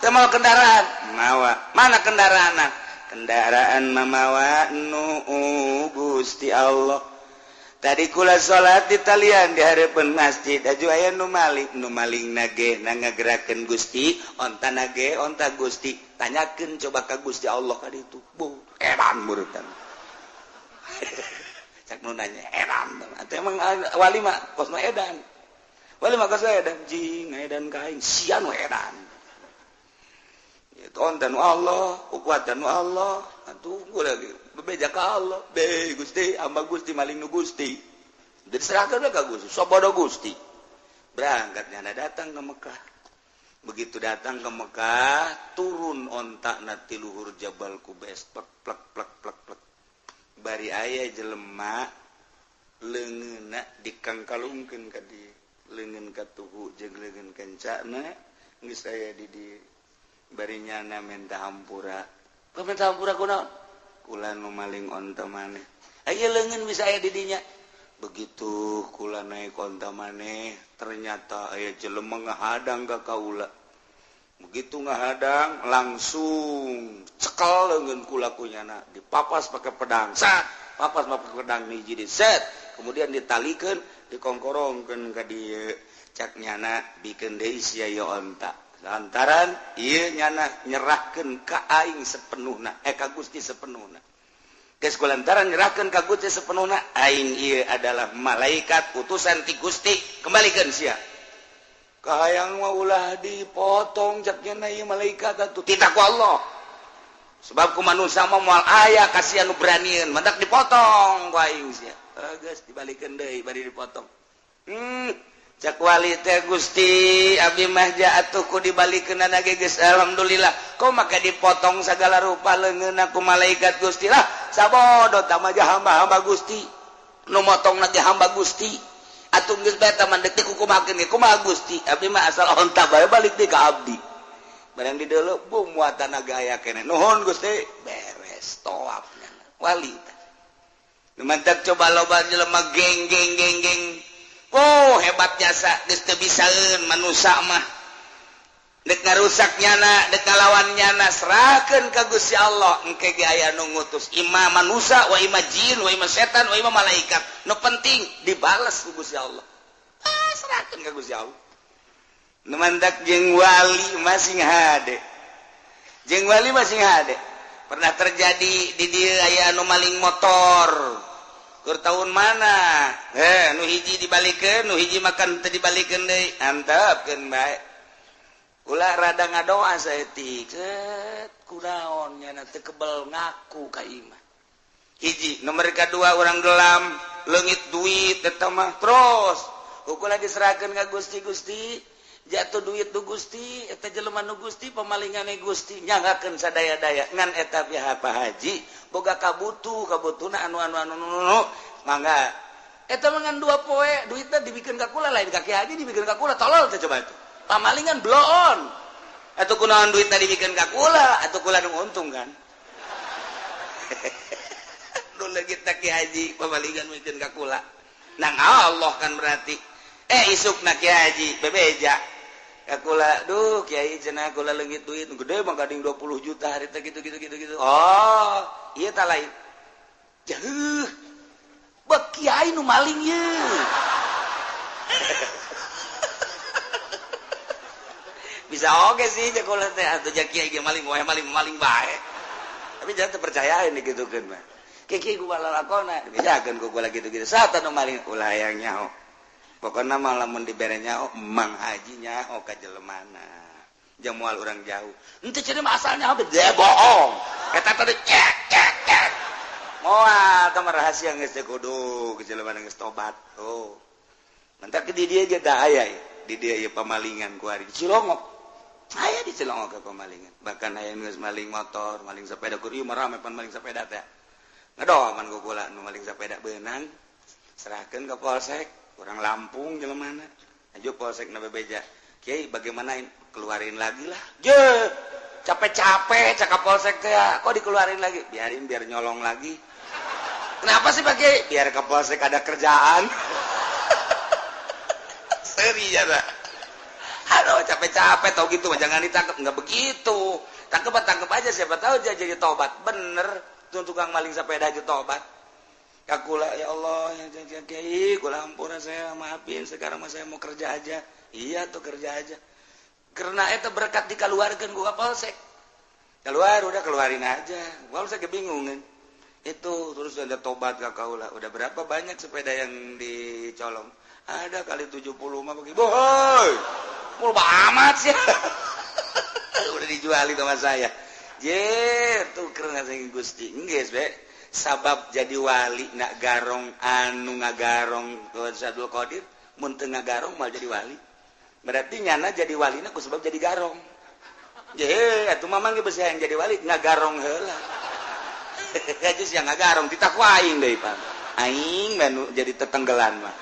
mau kendaraan mawa mana kendaraan mamawa nu Gusti Allah tadi kula salat di talian di hareupeun masjid aju aya nu maling nage ngagerakeun Gusti onta nage onta Gusti tanyakeun coba ka Gusti Allah ka ditu edan murutan cak nu nanya edan atuh emang wali mah kosna edan jing edan kain sia nu edan itu ontan Allah ukuatan Allah atuh lagi bebeja ka Allah be Gusti amba Gusti maling nu Gusti diserahkeun ka Gusti sabodo Gusti berangkatnya datang ke Mekah begitu datang ke Mekah turun ontak nati luhur Jabal Qubais plek bari aya jelema leungeunna dikangkalungkeun ka di leungeun ka tuhu jeung leungeun kencana geus aya di bari nyana minta hampura kunaon kula nu maling onta maneh aya leungeun bisa aya di dinya begitu kula naik onta maneh ternyata aya jelema ngahadang ka kaula begitu ngahadang langsung cekel leungeun kula kunyana dipapas pakai pedang papas pakai pedang hiji di set kemudian ditalikeun dikongkorongkeun ka dieu cak nyana bikeun deui sia ieu onta lantaran ieu nyana nyerahkeun ka aing sepenuhna ka Gusti sepenuhna geus kulantaran nyerahkeun ka Gusti sepenuhna aing ieu adalah malaikat utusan ti Gusti kembalikeun sia kahayang mah ulah dipotong jaknya ieu malaikat atuh tidak ku Allah sebab ku manusia mah moal aya kasihan nu beranian mendak dipotong ku aing sia geus dibalikeun deui bari dipotong wali teh Gusti Abi mahja atuhku dibalikeun geus alhamdulillah kok maka dipotong segala rupa leungeun aku malaikat Gusti lah sabodo tamaja hamba-hamba Gusti nu motongna ge hamba Gusti atuh geus bae tah mandek teh kumahakeun ge kumaha Gusti abdi mah asal onta bae balik deui ka abdi barang di deuleu bum muatan gaya keneh nuhun Gusti beres toapna wali teh mantap coba loba jelema geng oh hebat jasa geus teu bisaeun manusia mah dek ngarusak nyana dek ngalawan nyana serahkeun ka Gusti Allah engke ge aya nu ngutus imam manusia wa imam jin wa imam setan wa imam malaikat nu penting dibales ku Gusti Allah serahkeun ka Gusti Allah nu mandak jeung wali masing hade jeung wali masing hade pernah terjadi di dieu aya anu maling motor Kur tahun mana nu hiji dibalikeun nu hiji makan teu dibalikeun deui antepkeun bae ulah rada ngadoa saeutik set kunaon nya teu kebel ngaku ka imah hiji nomor kadua urang gelam leungit duit eta mah terus ukur lagi serahkeun ka Gusti jatuh duit du Gusti eta jelema nu Gusti pamalingane Gusti nyanggakeun sadaya-daya ngan eta pihak Pak Haji boga kabutuna anu mangga eta mangan 2 poe duitna dibikeun ka kula lain ka Ki Haji dibikeun ka kula tolol teh coba itu pamalingan bloon atuh kunaon duitna dibikeun ka kula atuh kula nu untung kan nu leungit ta Ki Haji pamalingan mikeun ka kula nang Allah kan berarti isukna Ki Haji bebeja kula duh Kiai cenah kula leungit duit gede mah gading 20 juta harita gitu oh ieu tah lain jeuh bek Kiai nu maling ye bisa oge sih cek kula teh atuh jak Kiai ge maling wae maling bae tapi jangan terpercayain digitukeun mah Kiai ku lalakona bisakeun ku kula gitu-gitu sata nu maling ulah hayang nyaho pokoknya malah mun dibere nyaho Mang Haji nyaho ka jelemana jeung moal urang jauh henteu cenah asal nyaho teh bohong eta teh cek moal teh rahasia geus teh kudu ke jelemana geus tobat oh mantap ke di dieu ge da aya di dieu ieu pamalingan ku ari di Cilongok aya di Cilongok ke pamalingan bahkan aya geus maling motor maling sepeda kur ieu mah rame pan maling sepeda teh ngadoa man ku kula nu maling sepeda beunang serahkeun ka polsek orang Lampung jelemana aja polsek na bebeja Kiai bagaimana keluarin lagi lah je capek-capek cakap polsek teh kok dikeluarin lagi biar nyolong lagi kenapa sih Pak Kiai biar ke polsek ada kerjaan seri ya dah aduh capek-capek tau gitu jangan ditangkap nggak begitu tangkap aja siapa tahu jadi tobat bener tuh tukang maling sepeda aja tobat Kakula ya Allah ya Kiai kula ampura saya maafin sekarang mah saya mau kerja aja iya tuh kerja aja karena eta berkat dikeluarkeun ku polsek keluar udah keluarin aja polsek kebingungan itu terus ada tobat ka kaula udah berapa banyak sepeda yang dicolong ada kali 70 mah bagi boy mul amat sih udah dijuali sama saya tuh keren saya Gusti geus be sabab jadi wali nak garong anu ngagarong Sadul Qadir mun teu ngagarong mal jadi wali berarti nyana jadi walina ku sebab jadi garong je atuh mamang ge beus hayang jadi wali ngagarong heula aja sia ngagarong ditakwa aing deui Pak aing mah jadi tetenggelan mah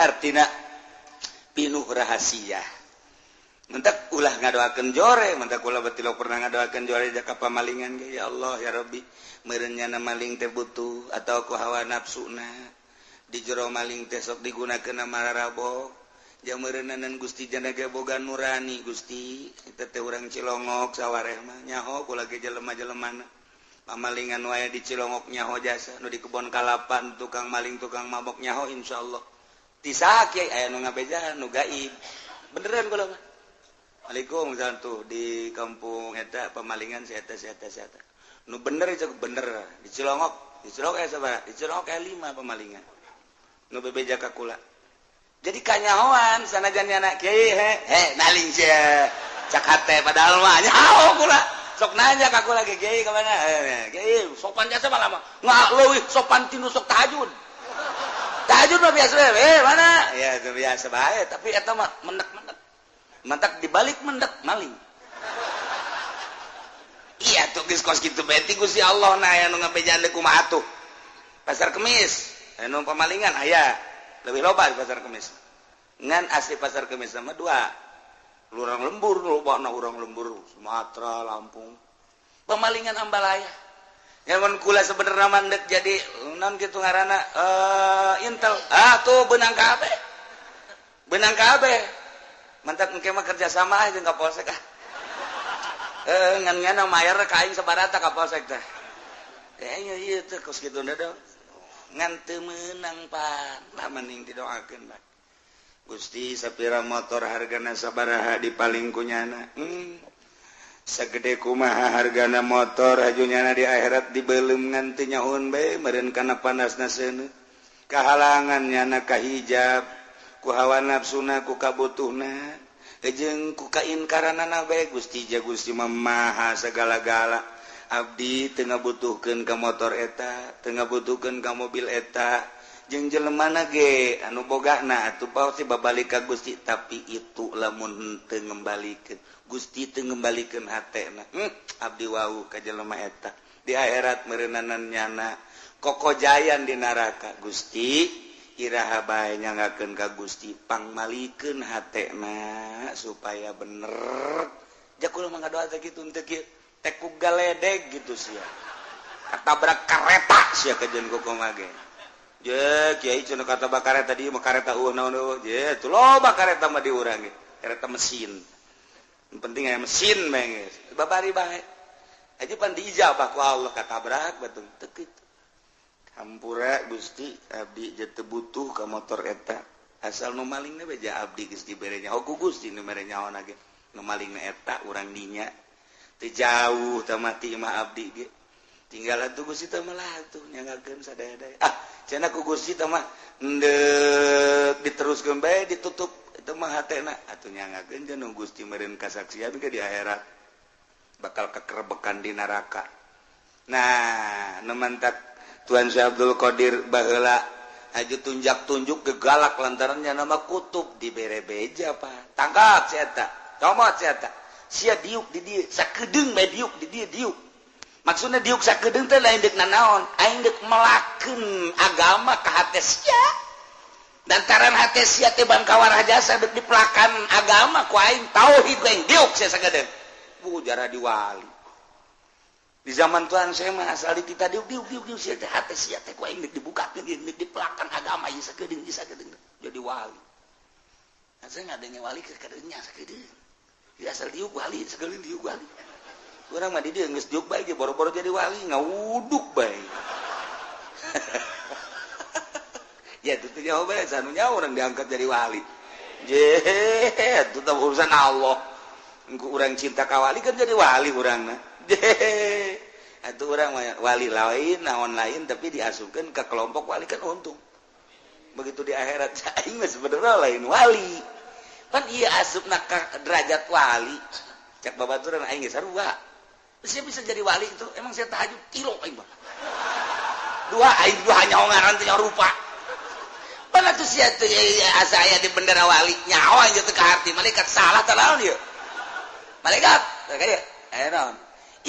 artina pinuh rahasia mentak ulah ngadoakeun jore mentak ulah betilo pernah ngadoakeun jore jaka pamalingan ge ya Allah ya Rabbi meureun nyana maling teh butuh atau ku hawa nafsuna di jero maling teh sok digunakeun mararabo jeung meureunanan Gusti jana ge boga nurani Gusti eta teh urang Cilongok sawareh mah nyaho kula ge jelema-jelemana pamalingan wae di Cilongok nyaho jasa nu di kebon kalapa tukang maling tukang mabok nyaho insyaallah ti saha kiai aya nu ngabeja nu gaib beneran kula mah Assalamualaikum tuh di kampung eta pemalingan siata nu bener itu bener di Cilongok aya sabaraha di Cilongok aya 5 pemalingan nu bebeja ka kula jadi kanyahoan sanajan anak kiai he naling sia cak hate padahal mah nyaho kula sok nanya ke aku lagi Kiai kemana Kiai sopan jasa malah nggak leuwih sopan tinu sok tahajud mah biasa mana ya itu biasa bae tapi eta mah mentek dibalik mentek maling iya tuh geus kos kitu beti Gusti Allah na aya nu ngabejaan deui kumaha atuh pasar kemis anu pamalingan aya lebih loba di pasar kemis ngan asli pasar kemis sama dua lurang lembur lobana urang lembur Sumatera Lampung pemalingan Ambalaya nyamun kula sebenarnya mandek jadi naon kitu ngaranna intel tuh benang kabeh mantap engke mah kerja sama aja ka polsek ngan ngana mayar ka aing sabarata ka polsek teh ieu teh kos kitu dong ngan teu meunang pan lah mending didoakeun bae Gusti sapira motor hargana sabaraha dipaling kunyana sagede kumaha hargana motor hajunyana di akhirat dibeulem ngan teu nyahoon bae meureun kana panasna seuneu kahalangan nyana kahijab ku hawa nafsuna ku kabutuhna jeung ku kainkaranana bae Gusti Gusti maha segala-gala abdi teu ngabutuhkeun ka motor eta teu ngabutuhkeun ka mobil eta jeung jelemana ge anu bogana atuh pasti babalik ka Gusti tapi itu lamun teu ngembalikeun Gusti teu ngembalikeun hatena abdi wau ka jelema eta di akhirat meureunanan nyana kokojayan di neraka Gusti iraha bae nyangakeun ka Gusti pangmalikeun hatena supaya bener jak kudu mah ngadoa teh kitu teu kieu teh ku galedeg gitu sia katabrak kareta sia kajeun kokomaha ge je kiai cenah kata bakareta tadi mah kareta naon je tuh loba kareta mah di urang ge kareta mesin yang penting aya mesin mah geus babari bae aja pan diijabah ku Allah katabrak batur teu kitu hampura Gusti abdi je teu butuh ka motor eta asal nu malingna beja abdi geus dibere nyaho ku Gusti nu mere nyaona ge nu malingna eta urang dinya teu jauh tah mati mah abdi ge tinggal atuh Gusti teh malah atuh nyangakeun sadaya-daya cenah ku Gusti teh mah endeup diteruskeun bae ditutup itu mah hatena atuh nyangakeun jeung Gusti meureun kasaksian ke di akhirat bakal kekerbekan di neraka nah nemantak Tuan Syekh Abdul Qadir baheula aju tunjak-tunjuk ke galak lantarannya nama kutub dibere beja Pak tangkap si eta comot si eta sia diuk di dieu sakedeung bae diuk di dieu diuk maksudnya diuk sakedeung teh lain deuk nanaon aing deuk melakeun agama ka hate sia lantaran hate sia teh ban kawarah jasa deuk dipelakan agama ku aing tauhid ku aing diuk sia sakedeung jara diwali di zaman Tuhan saya mah asal kita diuk sia teh hate sia teh ku aing deuk dibukakeun deuk dipelakan agama ieu sakedeung jadi wali saya ngadenge wali ke kadeungnya sakedeung dia asal diuk wali sakedeung diuk wali urang mah di dieu geus diuk bae ge boro-boro jadi wali ngawuduk bae ya itu nyaho bae sanunya urang diangkat jadi wali je itu teh urusan Allah engko urang cinta ka wali kan jadi wali urangna je atuh urang wali lain naon lain tapi diasupkeun ke kelompok wali kan untung begitu di akhirat aing mah sebenarnya lain wali kan ieu asupna ka derajat wali cak babaturan aing ge sarua saya bisa jadi wali itu emang saya tahajud kilo aing mah dua aing dua hanya ngaran teh rupa pan atuh sia teh asa aya di bendera wali nyawa aja teh ka hati malaikat salah tah naon ieu malaikat kayak aya naon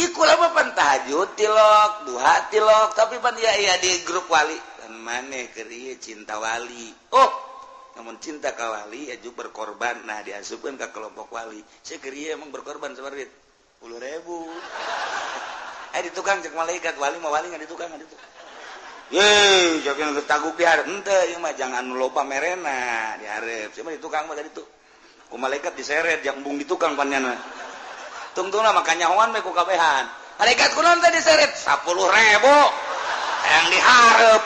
iku lama pan tahajud tilok duha tilok tapi pan iya di grup wali kan maneh keur ieu cinta wali namun cinta ka wali aju berkorban nah diasupkeun ka kelompok wali saya keur ieu emang berkorban sabarit 10.000 di tukang cek malaikat wali mah wali ngan di tukang ye jogeun taguk di hareup henteu ieu mah jangan loba merena di hareup sia mah di tukang mah tadi tuh ku malaikat diseret yang embung di tukang panjana tungtungna makanya nyahoan we ku kabehan malaikat kunaon teh diseret 10.000 yang di hareup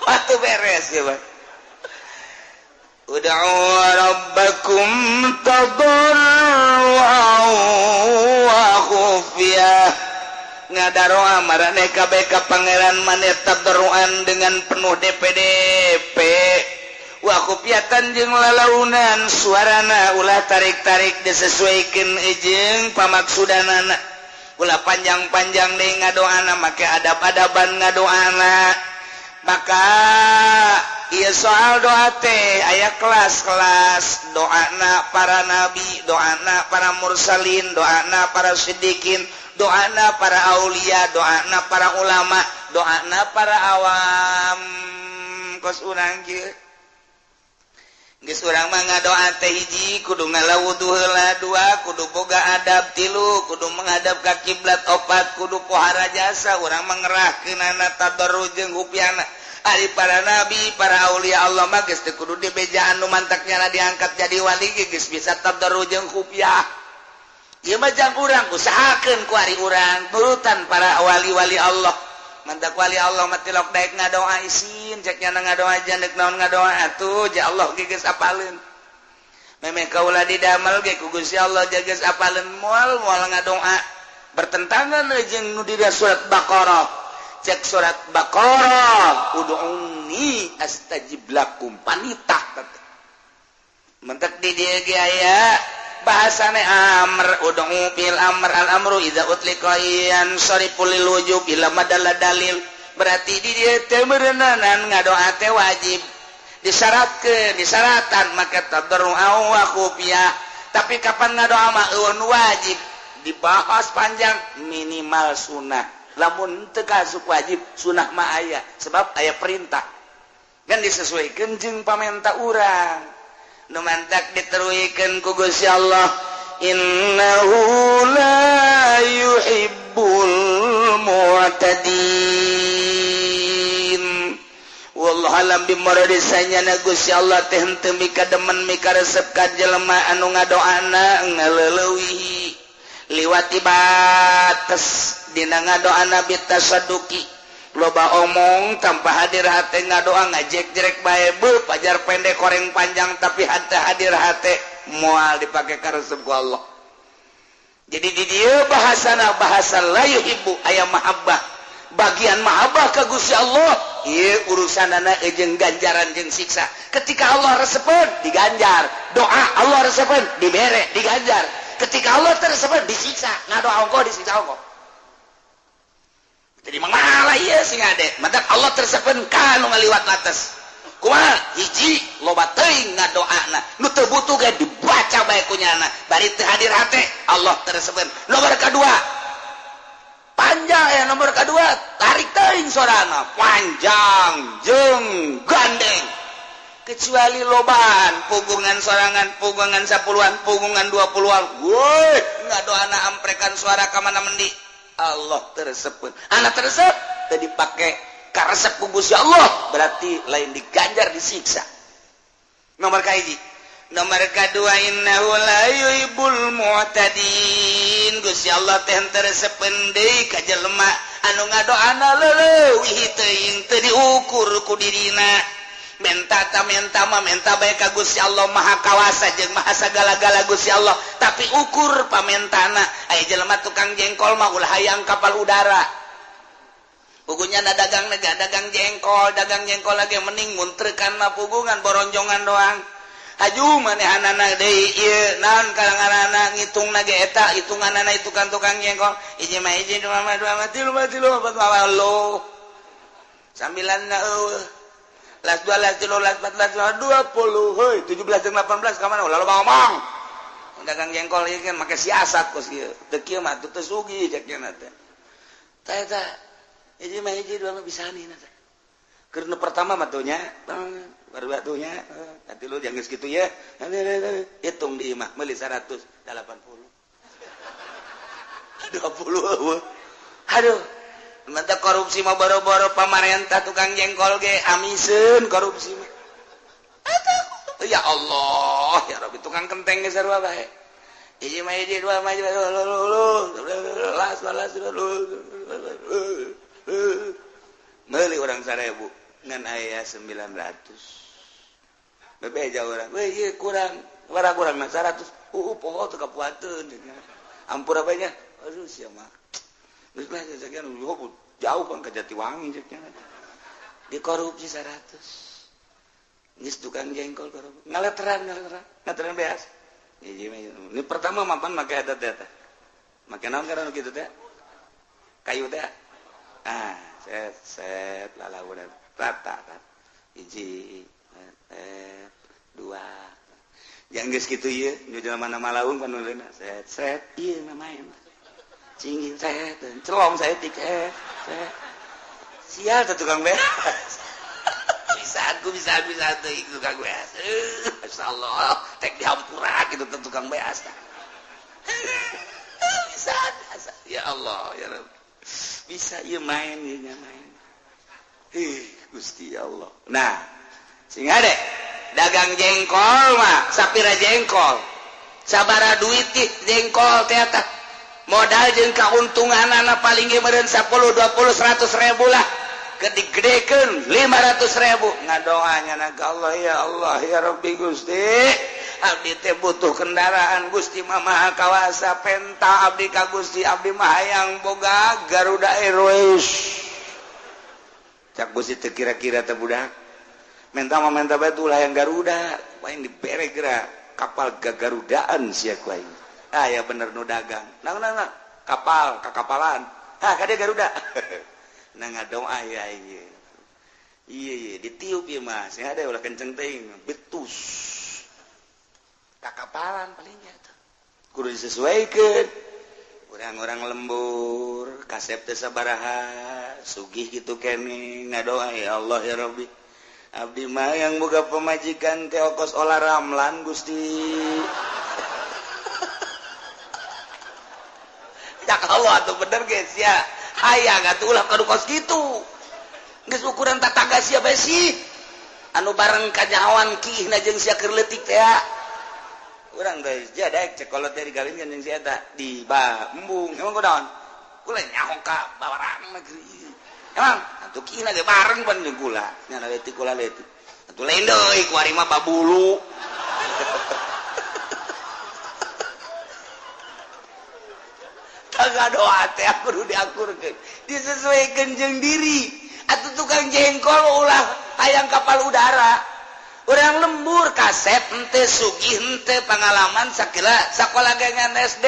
waktu beres ya Pak ud'u rabbakum tadarruan wa khufyah ngadaroa marane kabeh ka pangeran maneh tadarruan dengan penuh DPDP wakupiatan jeung lalaunan suarana ulah tarik-tarik disesuaikan ejeng pamaksudanana ulah panjang-panjang deui ngadoana make adab-adaban ngadoana maka ieu soal doa teh aya kelas-kelas doana para nabi doana para mursalin doana para siddiqin doana para aulia doana para ulama doana para awam kos urang kieu geus urang mah ngadoa teh hiji kudu ngalawudu heula dua kudu boga adab tilu kudu menghadap ka kiblat opat kudu pohara jasa urang mah ngerahkeunana tadarruj jeung hupiana ari para nabi para aulia Allah mah geus teu kudu dibejaan nu mantaknya diangkat jadi wali geus bisa tadarruj jeung hupiah ieu mah jang urang usahakeun ku ari urang nurutan para wali-wali Allah mantak wali Allah mati lok daek ngadoa isin ceknya ngadoa jandek naon ngadoa atuh ja Allah geus apaleun memeh kaula didamel ge ku Gusti Allah geus apaleun moal ngadoa bertentangan jeung nu di surat Baqarah cek surat Baqarah ud'uni astajib lakum panitah mentek di dieu ge aya bahasane amr ud'u fil amr al amru idza utliqa yan sariful lil wujub ila madalla dalil berarti di dieu teh beureunan ngadoa teh wajib disyaratkan maka tadarru wa khufiyah tapi kapan ngadoa mah wajib dibahas panjang minimal sunnah lamun teu kasuk wajib sunnah mah aya sebab aya perintah kan disesuaikeun jeung pamenta urang nu mantak diteruikeun ku Gusti Allah innahu la yuhibbul mu'tadin wallahu alam bimuradisanya na Gusti Allah teh henteu mikademen mikaresep ka jelema anu ngadoana ngaleuleui liwati batas dina ngadoana bitasaduki loba omong tanpa hadir hate ngadoa ngajek-jerek bae beuh pajar pendek koreng panjang tapi hante hadir hate moal dipake ka resep ku Allah jadi di dieu bahasana bahasa la yuhibbu aya mahabbah bagian mahabbah ka Gusti Allah ieu urusanana jeung ganjaran jeung siksa ketika Allah resepeun diganjar doa Allah resepeun dibere diganjar ketika Allah teresepeun disiksa ngadoa ongko disiksa ongko jadi mangala ieu sing ade matak Allah tersepen kanu ngaliwat batas kumaha hiji loba teuing ngadoana nu teu butuh ge dibaca bae ku nyana bari teu hadir hate Allah tersepen nomor kadua panjang nomor kadua tarik teuing sorana panjang jeung gandeng kecuali lobaan pugungan sorangan pugungan 10-an pugungan 20-an woi ngadoana amprekan suara ka mana mendi Allah tersebut anak tersebut tadi pakai karesep ku Gusti Allah berarti lain diganjar disiksa nomor kahiji nomor kadua innahu la yuhibbul mu'tadin Gusti Allah teh tersebut deui ka jelema anu ngadoana leuwih teuing teu diukur ku dirina menta bae ka Gusti Allah maha kawasa jeung maha sagala-gala Gusti Allah tapi ukur pamentana aya jelema tukang jengkol mah ulah hayang kapal udara pugunya dagang jengkol lagi mending muntreukan mah pugungan boronjongan doang haju manehanana deui ieu naon kalanganana ngitungna ge eta hitunganana itu kan tukang jengkol hiji mah hiji dua mah tilu opat mah lo sambilanna las 2 las 3 las 4 las 20 heuy 17 jeung 18 ka mana ulah loba ngomong dagang jengkol ieu kan make siasat kos ieu teu kieu mah teu sugih cek nya teh tah eta hiji mah hiji dua mah bisanina teh keur nu pertama mah tuh nya baru batunya nanti lu jangan segitu ya hitung di imah beli 180 20 aduh mantap korupsi mah boro-boro pamarentah tukang jengkol ge amisen korupsi mah ya Allah ya Rabbi tukang kenteng ge sarua bae hiji mah hiji dua mah meuli urang 1000 ngan aya 900 bebeja urang we ieu kurang kurang mah 100 poho teu kapuateun ampura bae nya aduh sia mah geus mah sakian jauh kan ka Jatiwangi ceknya dikorupsi 100 tukang jengkol ngaleteran beas. Ini pertama mapan make adat eta. Make naon karena gitu teh? Kayu teh. Set lalaunan. Rata. Hiji, dua. Yang geus kitu ieu, nu jelema malaung panuleuna. Set ieu namaina. Cingin set, celong saya tik set. Sial tuh tukang beas. bisa tuh itu tukang beas. Masyaallah, tek dihampura gitu tuh tukang beas. Bisa. Ya Allah, ya Rabb. Bisa ieu main. Gusti Allah. Nah, sing ade dagang jengkol mah sapira jengkol. Sabara duit jengkol teh eta. Modal jeung kauntunganana paling ge meureun 10, 20, 100 ribu lah. Gede-gedekeun 500 ribu. Ngadoanya na ka Allah, ya Allah, ya Rabbi Gusti. Abdi teh butuh kendaraan, Gusti mah maha kawasa, penta abdi ka Gusti, abdi mah hayang boga Garuda Airways. Cak Gusti teh kira-kira teh budak. Menta bae tuh lah yang Garuda, paling dibere geura kapal gagarudaan sia ku aing. Ya bener nu dagang. Nah, kapal, kakapalan. Kade Garuda. Nah ngadoa ya ieu. Iya, ditiup ieu mah. Sing ada ulah kenceng teuing, betus. Kakapalan palingnya eta. Kudu disesuaikeun. Urang-urang lembur, kasep teh sabaraha, sugih kitu keneh, ngadoa ya Allah ya Rabbi. Abdi mah yang boga pamajikan teh ongkos olah ramlan Gusti. Ya Allah atuh bener geus ya. Hayang atuh ulah kadu kos kitu. Geus ukuran tatangga sia bae sih. Anu bareng kanyawan kihna jeung sia keur leutik teh. Urang teh jadek cekolot teh digawinkeun jeung sia eta di embung. Emang kunaon? Kula nyaho ka bawarang negeri. Emang atuh kihna ge bareng pan jeung kula. Nya leutik kula leutik. Atuh lain deui ku ari mah babulu. Taga doa teh kudu diakurkeun. Disesuaikeun jeung diri. Atuh tukang jengkol ulah hayang kapal udara. Urang lembur kasep henteu sugih henteu pangalaman sakola gangan SD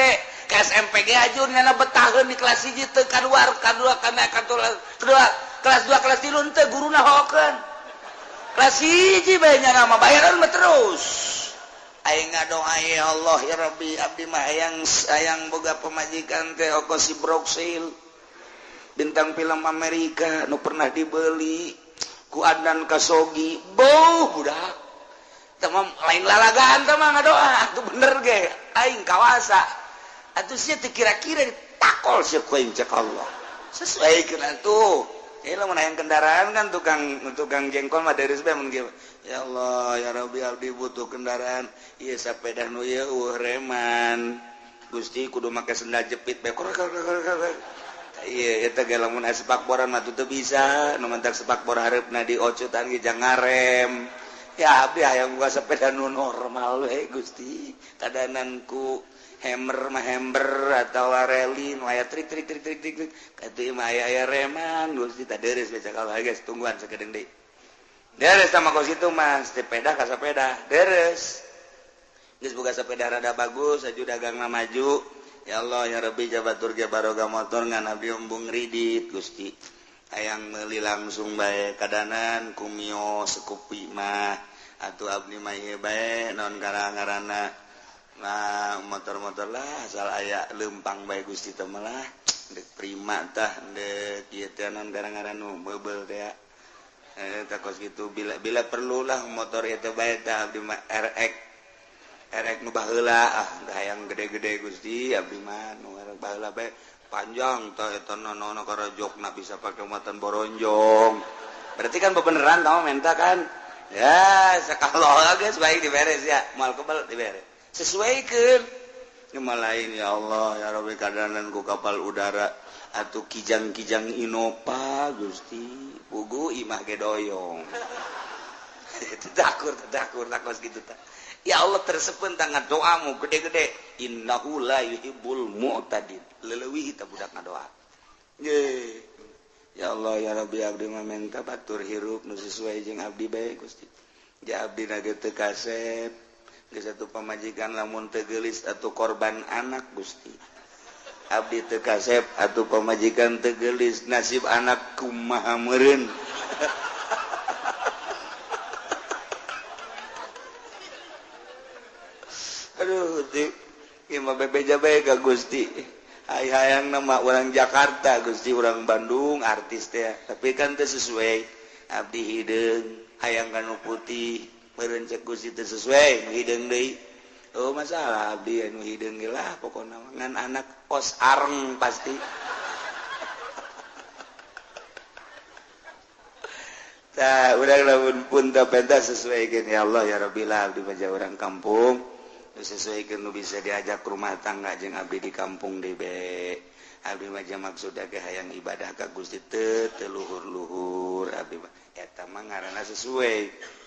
ka SMPG ajur nyana betaheun di kelas 1 teu kaluar kadua kelas 2 kelas 3 henteu guruna hokeun. Kelas 1 bae nyana mah bayaran mah terus. Aing ngadoa ya Allah ya Rabbi abdi mah hayang boga pamajikan teh ongkos si Broxil. Bintang film Amerika nu pernah dibeli ku Adnan Kasogi beuh budak teh mah lain lalagaan teh mah ngadoa atuh bener ge aing kawasa atuh sia teh kira-kira ditakol sia ku aing cek Allah sesuaikeun atuh lamun hayang kendaraan kan tukang jengkol mah deres bae mun kieu ya Allah ya Rabbi abdi butuh kendaraan ieu sapeda nu ieu reman Gusti kudu make sendal jepit bae iya eta ge lamun aya sepakboran mah teu bisa nu mentak sepakbor hareupna diocotan ge jang ngarem ya abdi hayang boga sepeda nu normal we Gusti kadanan ku hammer atau rally nu aya trik katu mah aya reman Gusti tah deres bae cakal guys tungguan sakedeung deui deres sama kos itu mah sepeda ka sepeda deres geus boga sepeda rada bagus aju dagangna maju. Ya Allah ya Rabbi jabatur ge baroga motor ngan abdi embung ridit Gusti. Hayang meuli langsung bae kadanan kumio sekupi mah atuh abdi mah ieu bae naon ngaranna. Nah motor-motor lah asal aya leumpang bae Gusti teh mah lah. Dek prima tah dek ieu teh naon ngaranna nu meubel teh. Tah kos kitu bila perlu lah motor ieu teh bae tah abdi mah RX nu baheula hayang gede-gede Gusti abdi mah nu baheula bae panjang tah eta nono karajokna bisa pake muatan boronjong berarti kan bebeneran tah menta kan ya sakaloha geus baik diberes ya moal kebal diberes sesuaikeun mah lain ya Allah ya Rabbi kadanan ku kapal udara atuh kijang-kijang Innova Gusti pugu imah ge doyong tadakur takos gitu tah ya Allah tersepen tangan doamu gede-gede innahu la yuhibbul mu'tadin leuwih kita budak ngadoa ye ya Allah ya Rabbi abdi mah minta batur hirup nu sesuai jeung abdi bae Gusti Abdi teu kasep geus atuh pamajikan lamun teu geulis atuh korban anak Gusti. Abdi teu kasep atuh pamajikan teu geulis nasib anak kumaha meureun. Aduh ieu mah bebeja bae ka Gusti. Hayang nama orang Jakarta Gusti, orang Bandung artis teh tapi kan teu sesuai. Abdi hideung hayang kanu putih meureun cek Gusti teu sesuai hideung deui. Oh masalah abdi anu hideung ge lah pokona ngan anak kos areng pasti. Tah urang lamun pun teu pentas sesuaikeun ya Allah ya Rabbil abdi baja urang kampung sesuaikeun nu bisa diajak rumah tangga jeung abdi di kampung deui be. Abdi mah maksudna ge hayang ibadah ka Gusti teu luhur-luhur abdi mah eta mah ngaranna sesuai.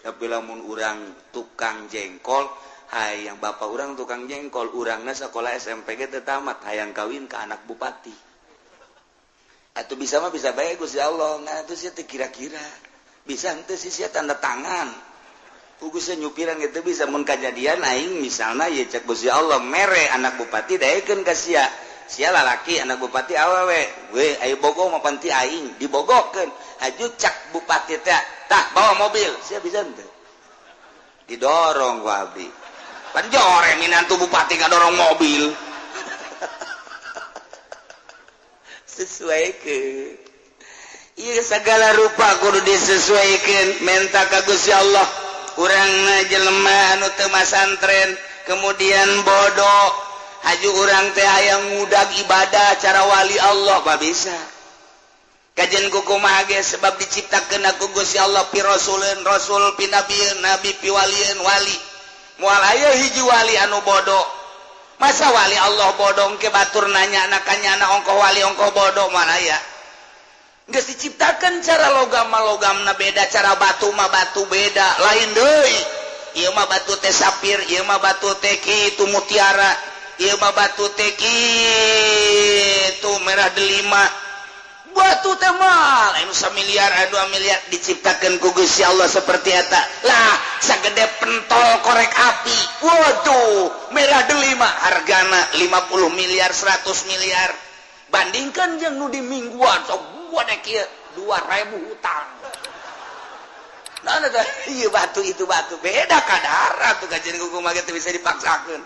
Tapi lamun urang tukang jengkol hayang bapak urang tukang jengkol urangna sakola SMP ge teu tamat hayang kawin ka anak bupati. Atuh bisa mah bisa bae Gusti Allah nah atuh sia teh kira-kira bisa henteu sia tanda tangan kugus nyupiran gitu bisa mun kajadian aing misalna ye cek Gusti Allah mere anak bupati daekeun ka sia lalaki anak bupati awewe we aya bogoh mah panti aing dibogohkeun haju cak bupati teh tah bawa mobil sia bisa henteu didorong ku abdi pan joreng minantu bupati ngadorong mobil sesuaikeun ieu sagala rupa kudu disesuaikeun menta ka Gusti Allah. Urangna jelema anu teu masantren kemudian bodoh haju urang teh hayang ngudag ibadah cara wali Allah pa bisa kajen kumaha ge sebab diciptakeun ku Gusti Allah pi rasulun rasul pi nabieun nabi pi walieun wali moal aya hiji wali anu bodoh masa wali Allah bodoh ke batur nanya anak kanyana ongkoh wali ongkoh bodoh mana aya geus diciptakeun cara logam-logamna beda cara batu mah batu beda lain deui ieu mah batu teh sapir ieu mah batu teh kitu mutiara ieu mah batu teh kitu merah delima batu teh mah anu 1 miliar anu 2 miliar diciptakeun ku Gusti Allah seperti eta lah sagede pentol korek api waduh merah delima hargana 50 miliar 100 miliar bandingkan jeung nu di mingguan sok buat kieu 2.000 hutang. Nah, iya batu itu batu beda kadar tuh kajian kumaha teh bisa dipaksakeun.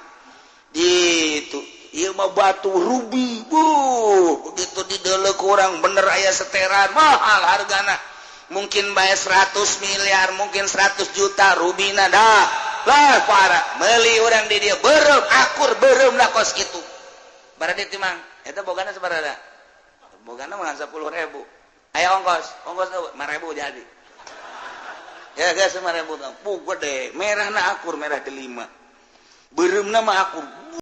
Gitu. Ieu mah batu rubi. Begitu dideuleuh ku urang bener aya seteran mahal hargana. Mungkin bae 100 miliar, mungkin 100 juta rubina dah. Lah para meuli urang di dieu beureum akur beureum da kos kitu. Barade teh mang eta bogana sabaraha? Bogana mah 10.000. Aya ongkos 5.000 jadi. Ya geus 5.000 tah. Gede, merahna akur merah delima. Beureumna mah akur